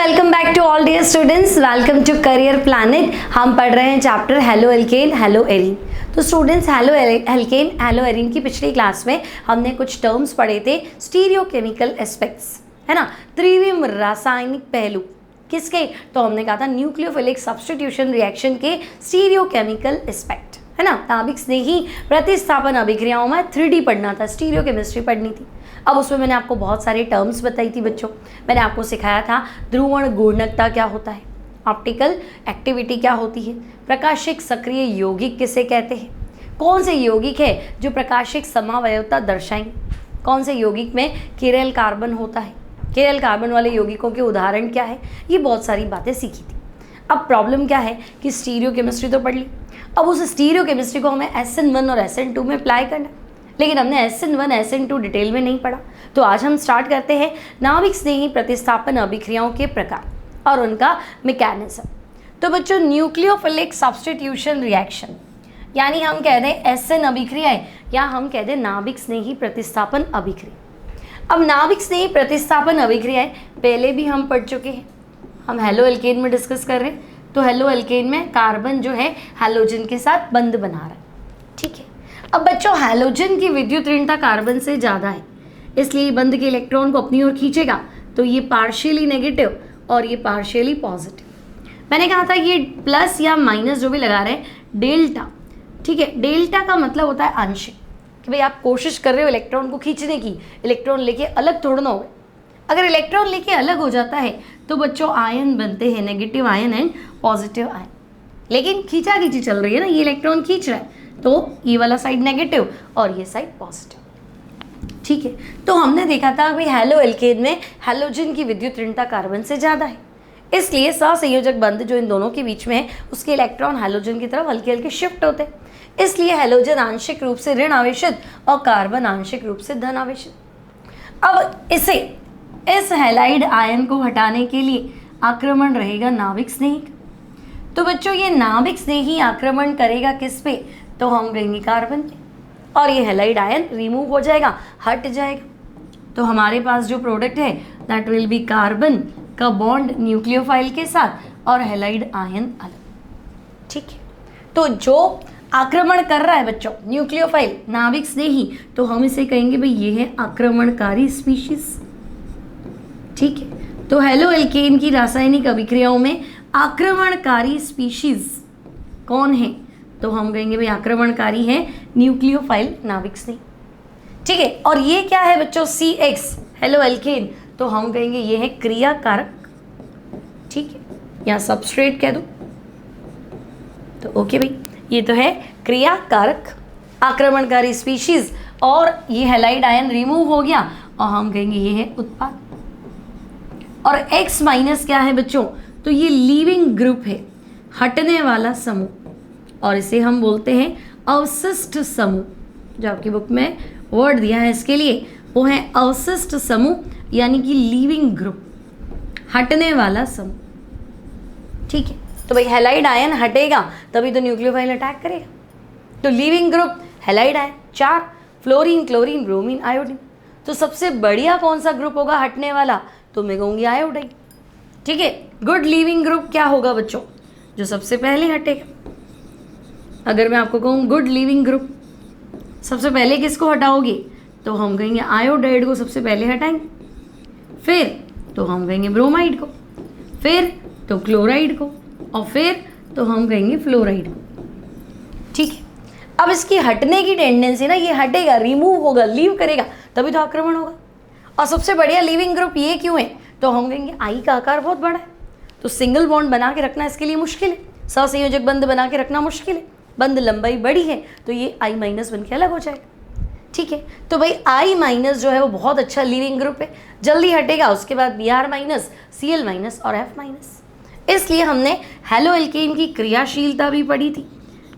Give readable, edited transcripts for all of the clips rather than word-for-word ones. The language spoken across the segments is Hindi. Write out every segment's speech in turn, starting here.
Welcome back to all dear students, welcome to Career Planet. हम पढ़ रहे हैं chapter haloalkane haloarene. तो students, haloalkane haloarene की पिछली क्लास में हमने कुछ टर्म्स पढ़े थे, स्टीरियोकेमिकल एस्पेक्ट्स, है ना, त्रिविम रासायनिक पहलू किसके, तो हमने कहा था न्यूक्लियोफिलिक सब्स्टिट्यूशन रिएक्शन के स्टीरियोकेमिकल एस्पेक्ट, है ना। नाभिक स्नेही प्रतिस्थापन अभिक्रियाओं में 3D पढ़ना था, स्टीरियो केमिस्ट्री पढ़नी थी। अब उसमें मैंने आपको बहुत सारे टर्म्स बताई थी बच्चों। मैंने आपको सिखाया था ध्रुवण गुणकता क्या होता है, ऑप्टिकल एक्टिविटी क्या होती है, प्रकाशिक सक्रिय यौगिक किसे कहते हैं, कौन से यौगिक है जो प्रकाशिक समावयवता दर्शाएंगे, कौन से यौगिक में किरेल कार्बन होता है, किरेल कार्बन वाले यौगिकों के उदाहरण क्या है, ये बहुत सारी बातें सीखी थी। अब प्रॉब्लम क्या है कि स्टीरियो केमिस्ट्री तो पढ़ ली, अब उस स्टीरियो केमिस्ट्री को हमें SN1 और SN2 में अप्लाई करना, लेकिन हमने SN1 SN2 डिटेल में नहीं पढ़ा। तो आज हम स्टार्ट करते हैं नाभिक स्नेही प्रतिस्थापन अभिक्रियाओं के प्रकार और उनका मैकेनिज्म। तो बच्चों, न्यूक्लियोफिलिक सब्स्टिट्यूशन रिएक्शन, यानी हम कह दें SN अभिक्रियाएं या हम कह दें नाभिक स्नेही प्रतिस्थापन अभिक्रिया। अब नाभिक स्नेही प्रतिस्थापन अभिक्रियाएं पहले भी हम पढ़ चुके हैं, हम हेलो एल्केन में डिस्कस कर रहे हैं। तो हेलो एल्केन में कार्बन जो है हैलोजन के साथ बंध बना रहा है, ठीक है। अब बच्चों, हैलोजन की विद्युत ऋणता कार्बन से ज़्यादा है, इसलिए बंध के इलेक्ट्रॉन को अपनी ओर खींचेगा, तो ये पार्शियली नेगेटिव और ये पार्शियली पॉजिटिव। मैंने कहा था ये प्लस या माइनस जो भी लगा रहे हैं, डेल्टा, ठीक है। डेल्टा का मतलब होता है आंशिक, कि भाई आप कोशिश कर रहे हो इलेक्ट्रॉन को खींचने की, इलेक्ट्रॉन लेके अलग थोड़ा ना हो। अगर इलेक्ट्रॉन लेके अलग हो जाता है तो बच्चों आयन बनते हैं, negative ion and positive ion. लेकिन खींचा खींची चल रही है ना, ये इलेक्ट्रॉन खींच रहा है, तो ये वाला साइड नेगेटिव और ये साइड पॉजिटिव, ठीक है। तो हमने देखा था भाई हेलो एल्केन में हैलोजन की विद्युत ऋणता कार्बन से ज़्यादा है, इसलिए सहसंयोजक बंध जो इन दोनों के बीच में है, उसके इलेक्ट्रॉन हैलोजन की तरफ हल्के हल्के शिफ्ट होते हैं, इसलिए हैलोजन आंशिक रूप से ऋण आवेशित और कार्बन आंशिक रूप से धन आवेशित। अब इस हैलाइड आयन को हटाने के लिए आक्रमण रहेगा नाभिक स्नेही। तो बच्चों, ये नाभिक स्नेही आक्रमण करेगा किस पे, तो हम कहेंगे कार्बन पे, और ये हैलाइड आयन रिमूव हो जाएगा, हट जाएगा। तो हमारे पास जो प्रोडक्ट है दैट विल बी कार्बन का बॉन्ड न्यूक्लियोफाइल के साथ और हैलाइड आयन अलग, ठीक है। तो जो आक्रमण कर रहा है बच्चों न्यूक्लियोफाइल नाभिक स्नेही, तो हम इसे कहेंगे भाई ये है आक्रमणकारी स्पीशीज, ठीक है। तो हेलो एल्केन की रासायनिक अभिक्रियाओं में आक्रमणकारी स्पीशीज कौन है, तो हम कहेंगे भाई आक्रमणकारी है न्यूक्लियोफाइल नाभिक स्नेही, ठीक है। और ये क्या है बच्चों, CX हेलो एल्केन, तो हम कहेंगे ये है क्रियाकारक, ठीक है, या सबस्ट्रेट कह दो, तो ओके भाई, ये तो है क्रियाकारक आक्रमणकारी स्पीशीज, और ये हैलाइड आयन रिमूव हो गया और हम कहेंगे ये है उत्पाद। और X माइनस क्या है बच्चों, तो ये लीविंग ग्रुप है, हटने वाला समूह, और इसे हम बोलते हैं अवशिष्ट समूह। जो आपकी बुक में वर्ड दिया है इसके लिए वो है अवशिष्ट समूह, यानी कि लीविंग ग्रुप, हटने वाला समूह, ठीक है। तो भाई हैलाइड आयन हटेगा तभी तो न्यूक्लियोफाइल अटैक करेगा। तो leaving group halide ion 4, fluorine, chlorine, bromine, iodine. तो सबसे बढ़िया कौन सा ग्रुप होगा हटने वाला, तो मैं कहूँगी आयोडाइन, ठीक है। गुड लीविंग ग्रुप क्या होगा बच्चों, जो सबसे पहले हटेगा। अगर मैं आपको कहूँ गुड लीविंग ग्रुप, सबसे पहले किसको हटाओगे, तो हम कहेंगे आयोडाइड को सबसे पहले हटाएंगे, फिर तो हम कहेंगे ब्रोमाइड को, फिर तो क्लोराइड को, और फिर तो हम कहेंगे फ्लोराइड को, ठीक है। अब इसकी हटने की टेंडेंसी ना, ये हटेगा, रिमूव होगा, लीव करेगा, तभी तो आक्रमण होगा। और सबसे बढ़िया लीविंग ग्रुप ये क्यों है, तो हम कहेंगे आई का आकार बहुत बड़ा है, तो सिंगल बॉन्ड बना के रखना इसके लिए मुश्किल है, सहसंयोजक बंध बना के रखना मुश्किल है, बंध लंबाई बड़ी है, तो ये I- बन के अलग हो जाएगा, ठीक है। तो भाई I- जो है वो बहुत अच्छा लीविंग ग्रुप है, जल्दी हटेगा। उसके बाद Br-, Cl- और F-, इसलिए हमने हेलो एल्केन की क्रियाशीलता भी पढ़ी थी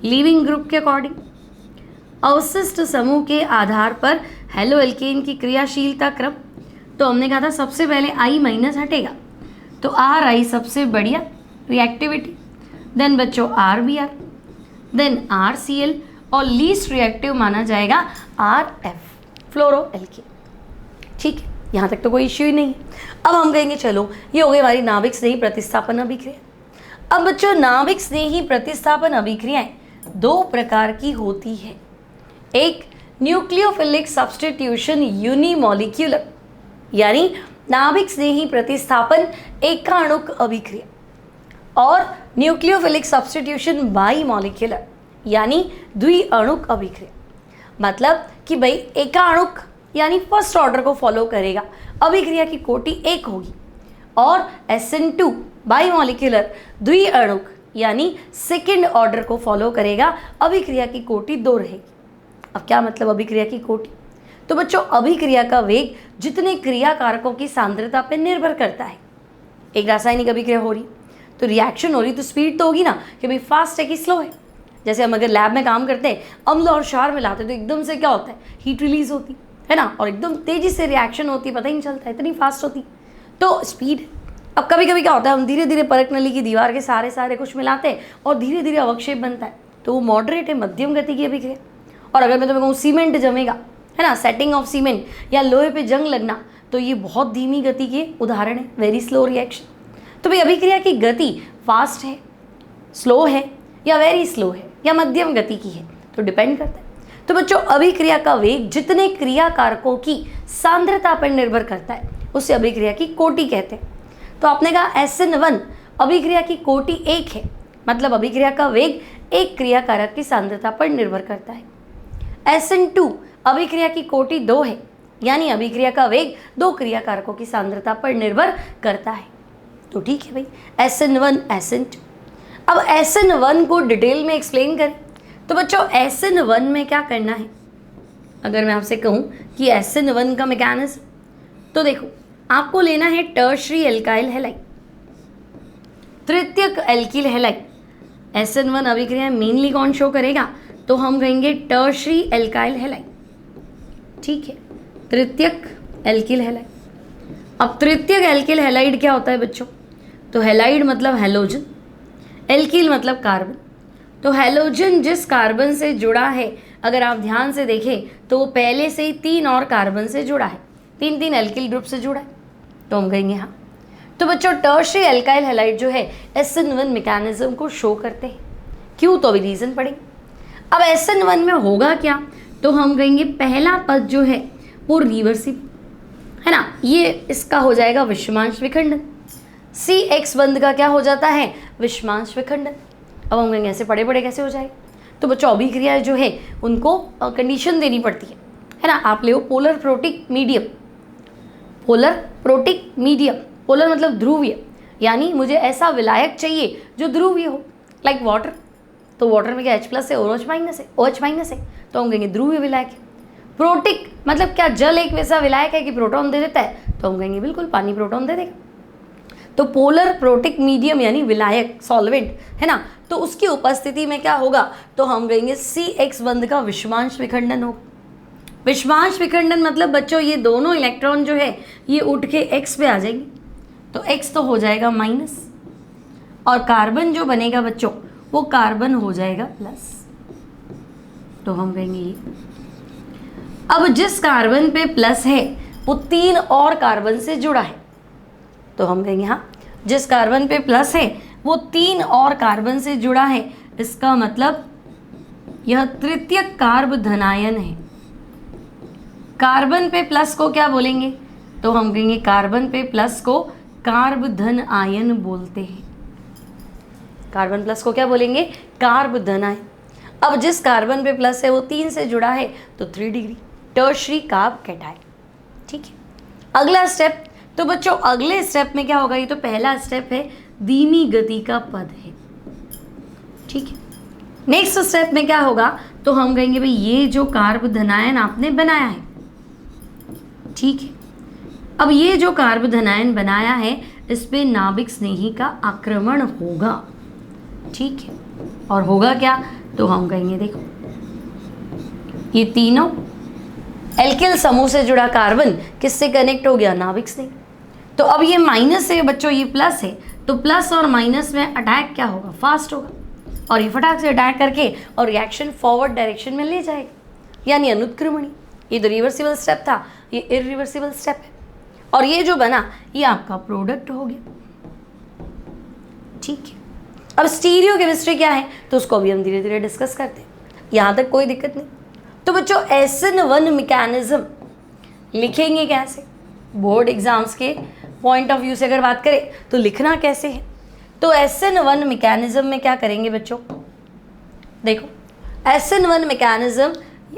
लीविंग ग्रुप के अकॉर्डिंग। अवशिष्ट समूह के आधार पर हेलो एल्केन की क्रियाशीलता क्रम, तो हमने कहा था सबसे पहले I- हटेगा, तो Ri सबसे बढ़िया रिएक्टिविटी, देन बच्चों Rbr, देन RCl, और लीस्ट रिएक्टिव माना जाएगा RF, फ्लोरो एल्केन, ठीक है। यहाँ तक तो कोई इश्यू ही नहीं है। अब हम कहेंगे चलो ये हो गई हमारी नाभिक स्नेही प्रतिस्थापन अभिक्रिया। अब बच्चों नाभिक स्नेही प्रतिस्थापन अभिक्रियाएं दो प्रकार की होती है। एक न्यूक्लियोफिलिक सब्स्टिट्यूशन यूनिमॉलिक्यूलर यानी नाभिक स्नेही प्रतिस्थापन एकाणुक अभिक्रिया और न्यूक्लियोफिलिक सब्स्टिट्यूशन बाईमॉलिक्यूलर यानी द्विअणुक अभिक्रिया। मतलब कि भाई एकाणुक यानी फर्स्ट ऑर्डर को फॉलो करेगा, अभिक्रिया की कोटि एक होगी, और SN2 बाईमॉलिक्यूलर द्विअणुक यानी सेकेंड ऑर्डर को फॉलो करेगा, अभिक्रिया की कोटि 2 रहेगी। अब क्या मतलब अभिक्रिया की कोटि? तो बच्चों अभिक्रिया का वेग जितने क्रिया कारकों की सांद्रता पर निर्भर करता है। एक रासायनिक अभिक्रिया हो रही तो रिएक्शन हो रही तो स्पीड तो होगी ना कि भाई फास्ट है कि स्लो है। जैसे हम अगर लैब में काम करते हैं, अम्ल और क्षार मिलाते हैं तो एकदम से क्या होता है, हीट रिलीज होती है ना, और एकदम तेजी से रिएक्शन होती है, पता ही नहीं चलता, इतनी फास्ट होती तो स्पीड। अब कभी कभी क्या होता है, हम धीरे धीरे परख नली की दीवार के सारे कुछ मिलाते हैं और धीरे धीरे अवक्षेप बनता है, तो वो मॉडरेट है, मध्यम गति की अभिक्रिया। और अगर मैं तुम्हें कहूँ सीमेंट जमेगा, है ना, सेटिंग ऑफ सीमेंट या लोहे पे जंग लगना, तो ये बहुत धीमी गति के उदाहरण है, वेरी स्लो रिएक्शन। तो भाई अभिक्रिया की गति फास्ट है, स्लो है या वेरी स्लो है या मध्यम गति की है, तो डिपेंड करता है। तो बच्चों अभिक्रिया का वेग जितने क्रिया कारकों की सांद्रता पर निर्भर करता है उसे अभिक्रिया की कोटि कहते हैं। तो आपने कहा SN1 अभिक्रिया की कोटि 1 है, मतलब अभिक्रिया का वेग एक क्रिया कारक की सांद्रता पर निर्भर करता है। SN2 अभिक्रिया की कोटि 2 है, यानी अभिक्रिया का वेग 2 क्रिया कारकों की सांद्रता पर निर्भर करता है। तो ठीक है भाई, SN1 SN2। अब SN1 को डिटेल में एक्सप्लेन करें तो बच्चों SN1 में क्या करना है। अगर मैं आपसे कहूँ कि SN1 का मैकेनिज्म, तो देखो आपको लेना है टर्शरी एल्काइल हैलाइड, तृतीयक एल्किल हैलाइड। SN1 अभिक्रिया मेनली कौन शो करेगा, तो हम कहेंगे टर्शरी एल्काइल हैलाइड, ठीक है, तृतीयक एल्किल हैलाइड। अब तृतीयक एल्किल हैलाइड क्या होता है बच्चों, तो हैलाइड मतलब हैलोजन, एल्किल मतलब कार्बन। तो हैलोजन जिस कार्बन से जुड़ा है, अगर आप ध्यान से देखें तो वो पहले से ही 3 और कार्बन से जुड़ा है, 3 एल्किल ग्रुप से जुड़ा है, तो हम कहेंगे हाँ। तो बच्चों टर्शरी एल्काइल हैलाइड जो है SN1 मैकेनिज्म को शो करते हैं। क्यों, तो अभी रीजन पढ़ेंगे। अब SN1 में होगा क्या, तो हम कहेंगे पहला पद जो है वो रिवर्सिबल है ना, ये इसका हो जाएगा विषमांश विखंडन। CX बंध का क्या हो जाता है, विषमांश विखंडन। अब हम कहेंगे ऐसे पढ़े पढ़े कैसे हो जाएगा, तो बच्चों अभिक्रिया जो है उनको कंडीशन देनी पड़ती है ना। आप ले polar protic medium, polar protic medium, polar मतलब ध्रुवीय, यानी मुझे ऐसा विलायक चाहिए जो ध्रुवीय हो, लाइक वाटर। तो वाटर में क्या H+ है और OH- है, तो हम कहेंगे ध्रुवीय विलायक है। प्रोटिक मतलब क्या, जल एक वैसा विलायक है कि प्रोटॉन दे देता है, तो हम कहेंगे बिल्कुल पानी प्रोटॉन दे देगा। तो पोलर प्रोटिक मीडियम यानी विलायक, सॉल्वेंट है ना, तो उसकी उपस्थिति में क्या होगा, तो हम कहेंगे CX बंध का विषमांश विखंडन होगा। विषमांश विखंडन मतलब बच्चों ये दोनों इलेक्ट्रॉन जो है ये उठ के X पे आ जाएंगे, तो X तो हो जाएगा माइनस, और कार्बन जो बनेगा बच्चों वो कार्बन हो जाएगा प्लस, तो हम कहेंगे ये। अब जिस कार्बन पे प्लस है वो 3 और कार्बन से जुड़ा है, तो हम कहेंगे हाँ, जिस कार्बन पे प्लस है वो 3 और कार्बन से जुड़ा है, इसका मतलब यह तृतीयक कार्ब धनायन है। कार्बन पे प्लस को क्या बोलेंगे, तो हम कहेंगे कार्बन पे प्लस को कार्ब धन आयन बोलते हैं। कार्बन प्लस को क्या बोलेंगे, कार्ब धन आयन। अब जिस कार्बन पे प्लस है वो 3 से जुड़ा है, तो 3 डिग्री, टर्शरी कार्ब कैटायन, ठीक है। अगला स्टेप, तो बच्चों अगले स्टेप में क्या होगा, ये तो पहला स्टेप है, धीमी गति का पद है, ठीक है। नेक्स्ट स्टेप में क्या होगा, तो हम कहेंगे भाई ये जो कार्ब धनायन आपने बनाया है, ठीक है। अब ये जो कार्ब धनायन बनाया है इस पे नाभिक स्नेही का आक्रमण होगा, ठीक है। और होगा क्या, तो हम कहेंगे देखो ये तीनों एल्किल समूह से जुड़ा कार्बन किससे कनेक्ट हो गया, नाभिक स्नेही। तो अब ये माइनस है बच्चों, ये प्लस है, तो प्लस और माइनस में अटैक क्या होगा, फास्ट होगा, और ये फटाक से अटैक करके और रिएक्शन फॉरवर्ड डायरेक्शन में ले जाएगा, यानी अनुत्क्रमणी। ये तो रिवर्सिबल स्टेप था, ये इरिवर्सिबल स्टेप है, और ये जो बना ये आपका प्रोडक्ट हो गया। ठीक है, अब स्टीरियो केमिस्ट्री क्या है तो उसको अभी हम धीरे धीरे डिस्कस करते हैं, यहाँ तक कोई दिक्कत नहीं। तो बच्चों SN1 मैकेनिज्म लिखेंगे कैसे, बोर्ड एग्जाम्स के पॉइंट ऑफ व्यू से अगर बात करें तो लिखना कैसे है। तो SN1 मैकेनिज्म में क्या करेंगे बच्चों, देखो SN1 मैकेनिज्म,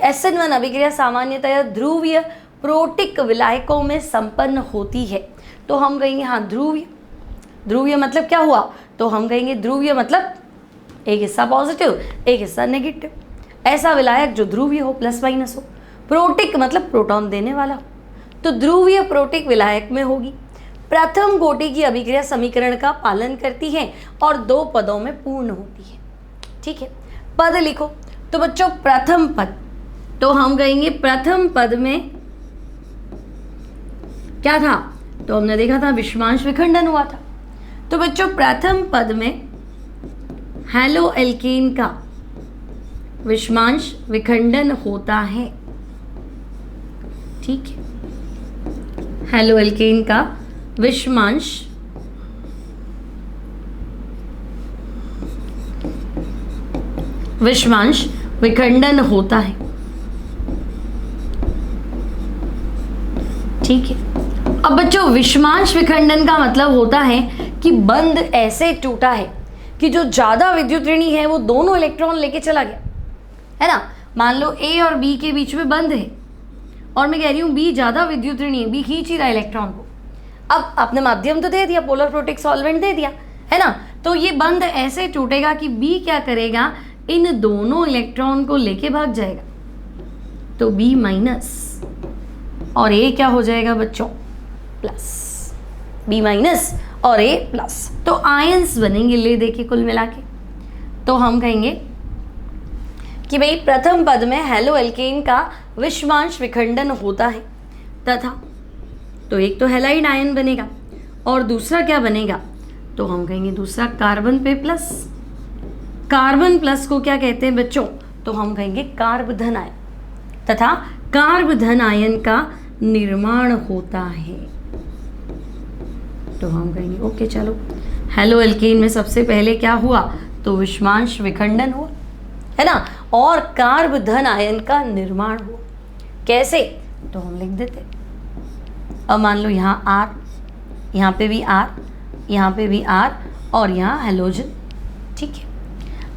SN1 अभिक्रिया सामान्यतः ध्रुवीय प्रोटिक विलायकों में संपन्न होती है। तो हम कहेंगे हाँ ध्रुवीय, ध्रुवीय मतलब क्या हुआ, तो हम कहेंगे ध्रुवीय मतलब एक हिस्सा पॉजिटिव एक हिस्सा नेगेटिव, ऐसा विलायक जो ध्रुवीय हो, प्लस माइनस हो। प्रोटिक मतलब प्रोटॉन देने वाला, तो ध्रुवीय प्रोटिक विलायक में होगी। प्रथम कोटि की अभिक्रिया समीकरण का पालन करती है और 2 पदों में पूर्ण होती है। ठीक है, पद लिखो। तो बच्चों प्रथम पद, तो हम कहेंगे प्रथम पद में क्या था, तो हमने देखा था विषमांश विखंडन हुआ था। तो बच्चों प्रथम पद में हैलो एल्केन का विषमांश विखंडन होता है। ठीक है, हैलो एल्केन का विषमांश विखंडन होता है। ठीक है, अब बच्चों विषमांश विखंडन का मतलब होता है कि बंध ऐसे टूटा है कि जो ज्यादा विद्युत ऋणी है वो दोनों इलेक्ट्रॉन लेके चला गया, है ना। मान लो A और B के बीच में बंध है और मैं कह रही हूँ B ज्यादा विद्युत ऋणी है, B खींच ही रहा है इलेक्ट्रॉन को। अब आपने माध्यम तो दे दिया, पोलर प्रोटिक सॉल्वेंट दे दिया, है ना। तो ये बंध ऐसे टूटेगा कि B क्या करेगा, इन दोनों इलेक्ट्रॉन को लेके भाग जाएगा, तो B माइनस और A क्या हो जाएगा बच्चों, प्लस। B माइनस और A प्लस, तो आयंस बनेंगे ले दे के कुल मिला के। तो हम कहेंगे कि भाई प्रथम पद में हैलो एल्केन का विषमांश विखंडन होता है तथा, तो एक तो हैलाइड आयन बनेगा और दूसरा क्या बनेगा, तो हम कहेंगे दूसरा कार्बन पे प्लस। कार्बन प्लस को क्या कहते हैं बच्चों, तो हम कहेंगे कार्ब धन आयन, तथा कार्ब धन आयन का निर्माण होता है। तो हम कहेंगे ओके चलो, हैलो एल्केन में सबसे पहले क्या हुआ, तो विषमांश विखंडन हुआ, है ना, और कार्ब धन आयन का निर्माण हुआ। कैसे, तो हम लिख देते, अब मान लो यहाँ R, यहाँ पे भी R, यहाँ पे भी R और यहाँ हैलोजन। ठीक है,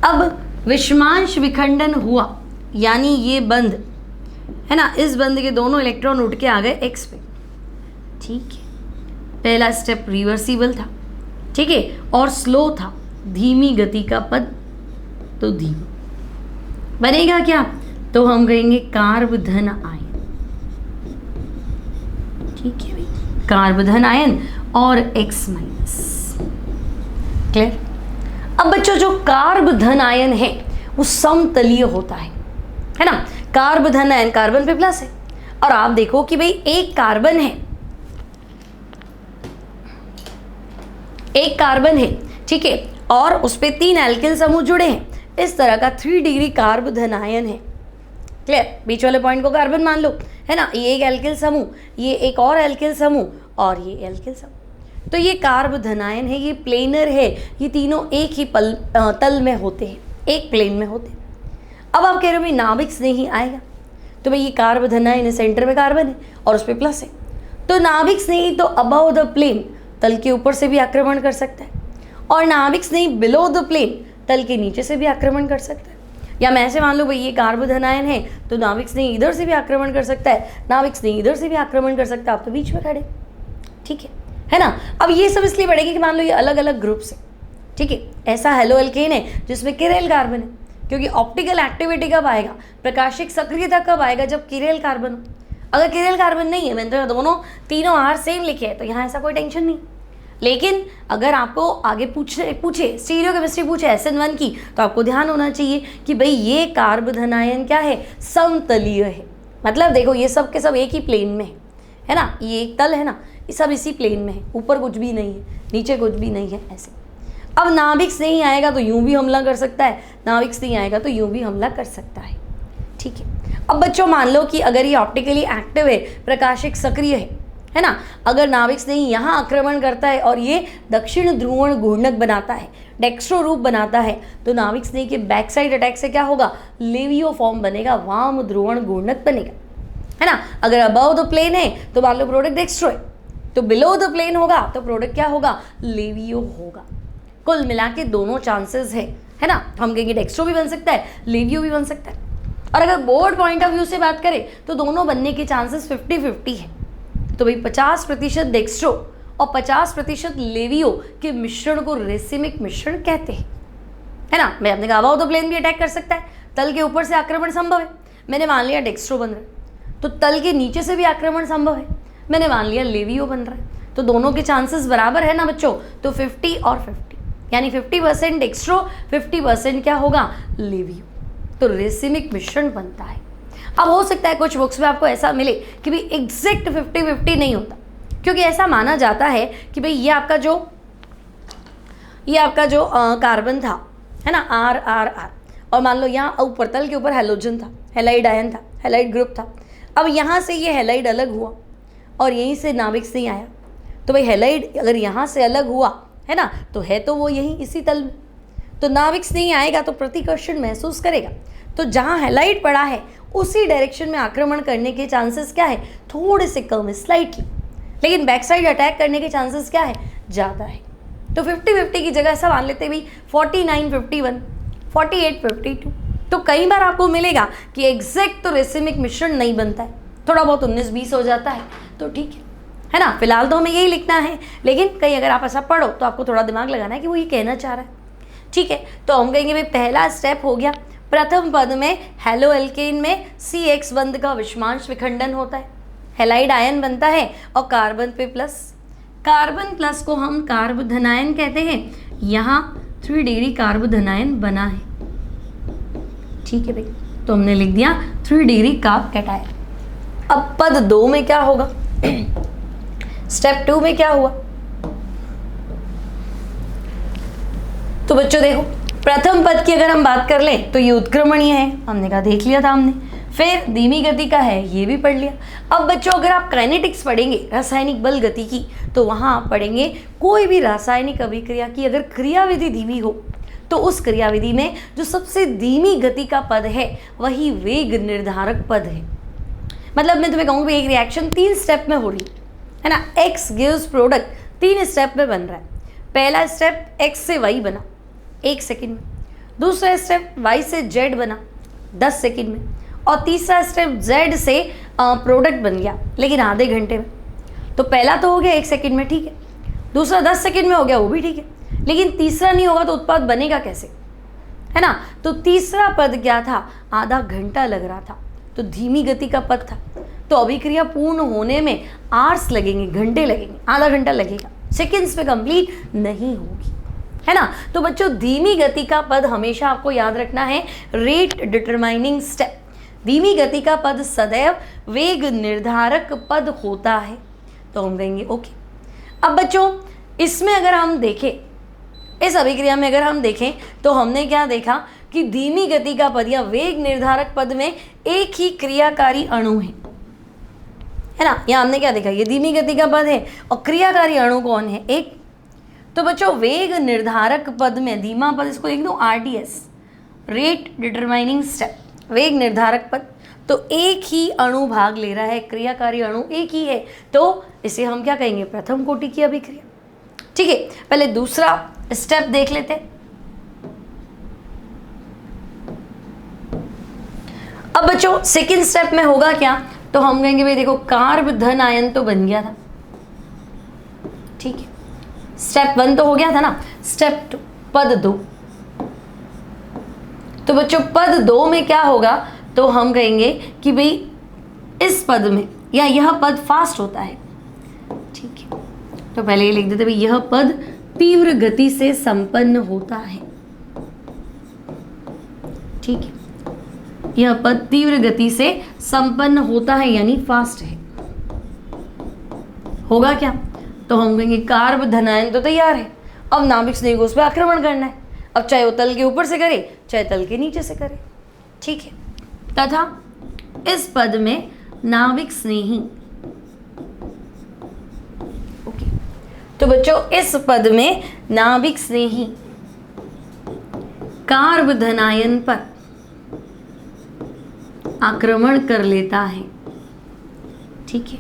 अब विषमांश विखंडन हुआ यानी ये बंध है ना, इस बंध के दोनों इलेक्ट्रॉन उठ के आ गए X पे। ठीक है, पहला स्टेप रिवर्सिबल था, ठीक है, और स्लो था, धीमी गति का पद, तो धीमा बनेगा क्या, तो हम कहेंगे कार्ब धन आयन। ठीक है भाई, कार्ब धन आयन और X माइनस। क्लियर। अब बच्चों जो कार्ब धन आयन है वो समतलीय होता है ना। कार्ब धन आयन कार्बन पे प्लस है, और आप देखो कि भाई एक कार्बन है, एक कार्बन है, ठीक है, और उस पे 3 एल्किल समूह जुड़े हैं, इस तरह का 3 डिग्री कार्ब धन आयन है। क्लियर, बीच वाले पॉइंट को कार्बन मान लो, है ना, ये एक एल्किल समूह, ये एक और एल्किल समूह और ये एल्किल समूह, तो ये कार्ब धन आयन है, ये प्लेनर है, ये तीनों एक ही तल में होते हैं, एक प्लेन में होते हैं। अब आप कह रहे हो भाई नाभिक स्नेही आएगा, तो भाई ये कार्ब धन आयन सेंटर में कार्बन है और उस पर प्लस है, तो नाभिक स्नेही तो अबव द प्लेन तल के ऊपर से भी आक्रमण कर सकता है, और नाभिक स्नेही बिलो द प्लेन तल के नीचे से भी आक्रमण कर सकता है। या मैं ऐसे मान लो भाई ये कार्ब धन आयन है, तो नाभिक स्नेही इधर से भी आक्रमण कर सकता है, नाभिक स्नेही इधर से भी आक्रमण कर सकता है, आप तो बीच में खड़े। ठीक है ना। अब ये सब इसलिए बढ़ेगी कि मान लो ये अलग अलग ग्रुप्स है, ठीक है, ऐसा हैलो एल्केन है जिसमें किरेल कार्बन है, क्योंकि ऑप्टिकल एक्टिविटी कब आएगा, प्रकाशिक सक्रियता कब आएगा, जब किरेल कार्बन हो। अगर किरेल कार्बन नहीं है, मैंने तो दोनों तीनों आर सेम लिखे हैं, तो यहाँ ऐसा कोई टेंशन नहीं। लेकिन अगर आपको आगे पूछे स्टीरियो केमिस्ट्री पूछे SN1 की, तो आपको ध्यान होना चाहिए कि भाई ये कार्ब धन आयन क्या है, समतलीय है। मतलब देखो ये सब के सब एक ही प्लेन में है ना, ये एक तल है ना, ये सब इसी प्लेन में है, ऊपर कुछ भी नहीं है, नीचे कुछ भी नहीं है, ऐसे। अब नाभिक स्नेही आएगा तो यूं भी हमला कर सकता है, नाभिक स्नेही आएगा तो यूं भी हमला कर सकता है। ठीक है, अब बच्चों मान लो कि अगर ये ऑप्टिकली एक्टिव है, प्रकाशिक सक्रिय है, है ना। अगर नाविक स्नेही यहाँ आक्रमण करता है और ये दक्षिण ध्रुवण घूर्णक बनाता है, डेक्स्ट्रो रूप बनाता है, तो नाविक स्नेही के बैक साइड अटैक से क्या होगा, लेवियो फॉर्म बनेगा, वाम ध्रुवण घूर्णक बनेगा, है ना। अगर अबव द प्लेन है तो मान लो प्रोडक्ट डेक्स्ट्रो है, तो बिलो द प्लेन होगा तो प्रोडक्ट क्या होगा, लेवियो होगा। कुल मिला के दोनों चांसेस है ना। हम कहेंगे डेक्स्ट्रो भी बन सकता है, लेवियो भी बन सकता है। और अगर बोर्ड पॉइंट ऑफ व्यू से बात करें तो दोनों बनने के चांसेस 50-50 है। तो भाई 50% डेक्स्ट्रो और 50% लेवियो के मिश्रण को रेसिमिक मिश्रण कहते हैं, है ना। मैं आपने कहा अबव द प्लेन भी अटैक कर सकता है, तल के ऊपर से आक्रमण संभव है, मैंने मान लिया डेक्स्ट्रो बन रहा है। तो तल के नीचे से भी आक्रमण संभव है, मैंने मान लिया लेवियो बन रहा है। तो दोनों के चांसेस बराबर है ना बच्चों। तो 50 और 50, यानी 50% डेक्स्ट्रो, 50% क्या होगा, लेवियो। तो रेसिमिक मिश्रण बनता है। अब हो सकता है कुछ बुक्स में आपको ऐसा मिले कि भाई एग्जैक्ट 50-50 नहीं होता, क्योंकि ऐसा माना जाता है कि भाई ये आपका जो कार्बन था, है ना, RRR, और मान लो यहाँ ऊपर तल के ऊपर हेलोजन था, हेलाइड आयन था, हेलाइड ग्रुप था। अब यहाँ से ये हेलाइड अलग हुआ और यहीं से नाविक स्नेही आया, तो भाई हेलाइड अगर यहाँ से अलग हुआ, है ना, तो है तो वो यहीं इसी तल में, तो नाविक स्नेही आएगा तो प्रतिकर्षण महसूस करेगा। तो जहाँ हेलाइड पड़ा है उसी डायरेक्शन में आक्रमण करने के चांसेस क्या है, थोड़े से कम है, स्लाइटली। लेकिन बैक साइड अटैक करने के चांसेस क्या है, ज़्यादा है। तो 50-50 की जगह ऐसा मान लेते भाई 49-51, 48-52। तो कई बार आपको मिलेगा कि एग्जैक्ट तो रेसिमिक मिश्रण नहीं बनता है, थोड़ा बहुत 19-20 हो जाता है, तो ठीक है ना। फिलहाल तो हमें यही लिखना है, लेकिन कहीं अगर आप ऐसा पढ़ो तो आपको थोड़ा दिमाग लगाना है कि वो ये कहना चाह रहा है, ठीक है। तो हम कहेंगे भाई पहला स्टेप हो गया, प्रथम पद में हेलो एल्केन में CX बंध का विषमांश विखंडन होता है, हेलाइड आयन बनता है और कार्बन पे प्लस, कार्बन प्लस को हम कार्बोधनायन कहते हैं। यहाँ 3 डिग्री कार्बोधनायन बना है, ठीक है भाई। तो हमने लिख दिया 3 डिग्री कार्ब कैटायन। अब पद 2 में क्या होगा, स्टेप 2 में क्या हुआ, तो बच्चों देखो प्रथम पद की अगर हम बात कर लें तो ये उत्क्रमणीय है, हमने कहा देख लिया था हमने। फिर धीमी गति का है, ये भी पढ़ लिया। अब बच्चों अगर आप काइनेटिक्स पढ़ेंगे, रासायनिक बल गति की, तो वहाँ आप पढ़ेंगे कोई भी रासायनिक अभिक्रिया की अगर क्रियाविधि धीमी हो तो उस क्रियाविधि में जो सबसे धीमी गति का पद है वही वेग निर्धारक पद है। मतलब मैं तुम्हें कहूँगी एक रिएक्शन 3 स्टेप में हो रही है ना, X गिव्स प्रोडक्ट 3 स्टेप में बन रहा है। पहला स्टेप X से Y बना 1 सेकंड में, दूसरा स्टेप Y से Z बना 10 सेकंड में, और तीसरा स्टेप Z से प्रोडक्ट बन गया लेकिन आधे घंटे में। तो पहला तो हो गया 1 सेकंड में, ठीक है, दूसरा 10 सेकंड में हो गया, वो भी ठीक है, लेकिन तीसरा नहीं होगा तो उत्पाद बनेगा कैसे, है ना। तो तीसरा पद क्या था, आधा घंटा लग रहा था, तो धीमी गति का पद था, तो अभिक्रिया पूर्ण होने में आवर्स लगेंगे, घंटे लगेंगे, आधा घंटा लगेगा, सेकेंड्स में कंप्लीट नहीं होगी, है ना। तो बच्चों धीमी गति का पद हमेशा आपको याद रखना है रेट डिटरमाइनिंग स्टेप। धीमी गति का पद सदैव वेग निर्धारक पद होता है, तो हम कहेंगे ओके। अब बच्चों इसमें अगर हम देखें, इस अभिक्रिया में अगर हम देखें तो हमने क्या देखा कि धीमी गति का पद या वेग निर्धारक पद में एक ही क्रियाकारी अणु है ना। यहाँ हमने क्या देखा, ये धीमी गति का पद है और क्रियाकारी अणु कौन है, एक। तो बच्चों वेग निर्धारक पद में धीमा पद, इसको लिख दो RDS, रेट डिटरमाइनिंग स्टेप, वेग निर्धारक पद, तो एक ही अणु भाग ले रहा है, क्रियाकारी अणु एक ही है, तो इसे हम क्या कहेंगे, प्रथम कोटि की अभिक्रिया, ठीक है। पहले दूसरा स्टेप देख लेते हैं। अब बच्चों सेकेंड स्टेप में होगा क्या, तो हम कहेंगे भाई देखो कार्ब धन आयन तो बन गया था, ठीक है, स्टेप 1 तो हो गया था ना। स्टेप 2 पद 2, तो बच्चों पद 2 में क्या होगा, तो हम कहेंगे कि भाई इस पद में या यह पद फास्ट होता है, ठीक है। तो पहले ये लिख देते भाई यह पद तीव्र गति से संपन्न होता है, ठीक है, यह पद तीव्र गति से संपन्न होता है यानी फास्ट है। होगा क्या, तो हम कहेंगे कार्ब धनायन तो तैयार है, अब नाभिक स्नेही को उस पर आक्रमण करना है, अब चाहे वो तल के ऊपर से करे चाहे तल के नीचे से करे, ठीक है। तथा इस पद में नाभिक स्नेही तो बच्चों इस पद में नाभिक स्नेही कार्ब धनायन पर आक्रमण कर लेता है। ठीक है,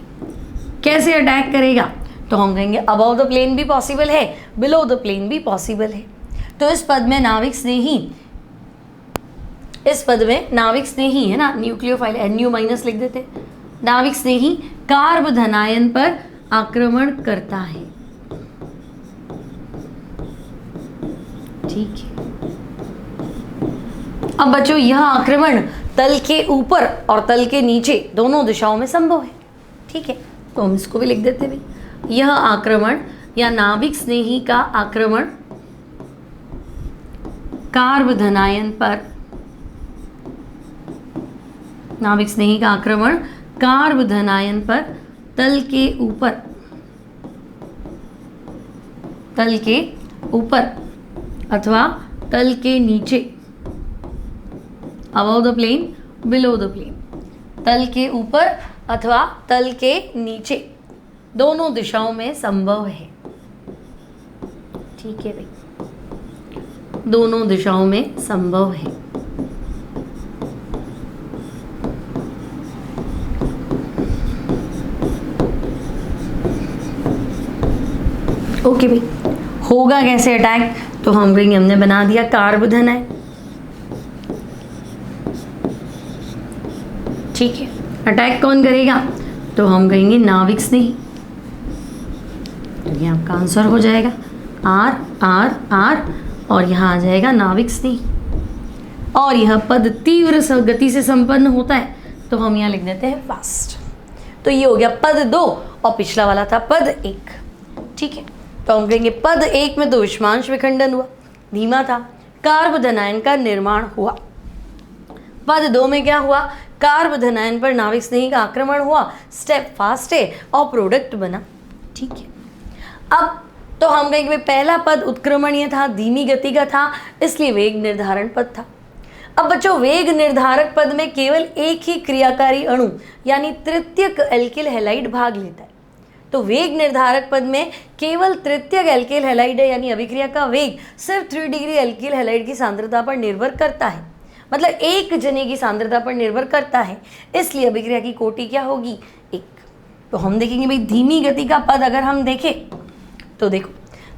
कैसे अटैक करेगा? तो हम कहेंगे अबव द प्लेन भी पॉसिबल है, बिलो द प्लेन भी पॉसिबल है। तो इस पद में नाभिक स्नेही, इस पद में नाभिक स्नेही है ना, न्यूक्लियोफाइल NU माइनस लिख देते, नाभिक स्नेही कार्ब धनायन पर आक्रमण करता है। ठीक है, अब बच्चों यह आक्रमण तल के ऊपर और तल के नीचे दोनों दिशाओं में संभव है। ठीक है, तो हम इसको भी लिख देते हैं, यह आक्रमण या नाभिक स्नेही का आक्रमण कार्ब धनायन पर, नाभिक स्नेही का आक्रमण कार्ब धनायन पर तल के ऊपर, तल के ऊपर अथवा तल के नीचे, above the plane below the plane, तल के ऊपर अथवा तल के नीचे दोनों दिशाओं में संभव है। ठीक है भाई, दोनों दिशाओं में संभव है। ओके भाई, होगा कैसे अटैक? तो हम कहेंगे हमने बना दिया कार्ब धनायन। ठीक है, अटैक कौन करेगा? तो हम कहेंगे नाभिक स्नेही। तो ये आपका आंसर हो जाएगा R R R और यहाँ आ जाएगा नाभिक स्नेही। और यह पद तीव्र गति से संपन्न होता है, तो हम यहाँ लिख देते हैं फास्ट। तो ये हो गया पद 2 और पिछला वाला था पद 1। ठीक है, तो हम कहेंगे पद 1 में तो विषमांश विखंडन हुआ, धीमा था, कार्ब धनायन का निर्माण हुआ। पद 2 में क्या हुआ? कार्ब धनायन पर नाभिक स्नेही का आक्रमण हुआ, स्टेप फास्ट है और प्रोडक्ट बना। ठीक है, अब तो हम कहेंगे पहला पद उत्क्रमणीय था, धीमी गति का था, इसलिए वेग निर्धारण पद था। अब बच्चों वेग निर्धारक पद में केवल एक ही क्रियाकारी अणु यानी तृतीयक एल्किल हैलाइड भाग लेता है। तो वेग निर्धारक पद में केवल तृतीयक एल्किल हैलाइड है, यानी अभिक्रिया का वेग सिर्फ 3 डिग्री एल्किल हैलाइड की सांद्रता पर निर्भर करता है, मतलब एक जने की सांद्रता पर निर्भर करता है, इसलिए अभिक्रिया की कोटि क्या होगी? 1। तो हम देखेंगे भाई धीमी गति का पद अगर हम देखें तो देखो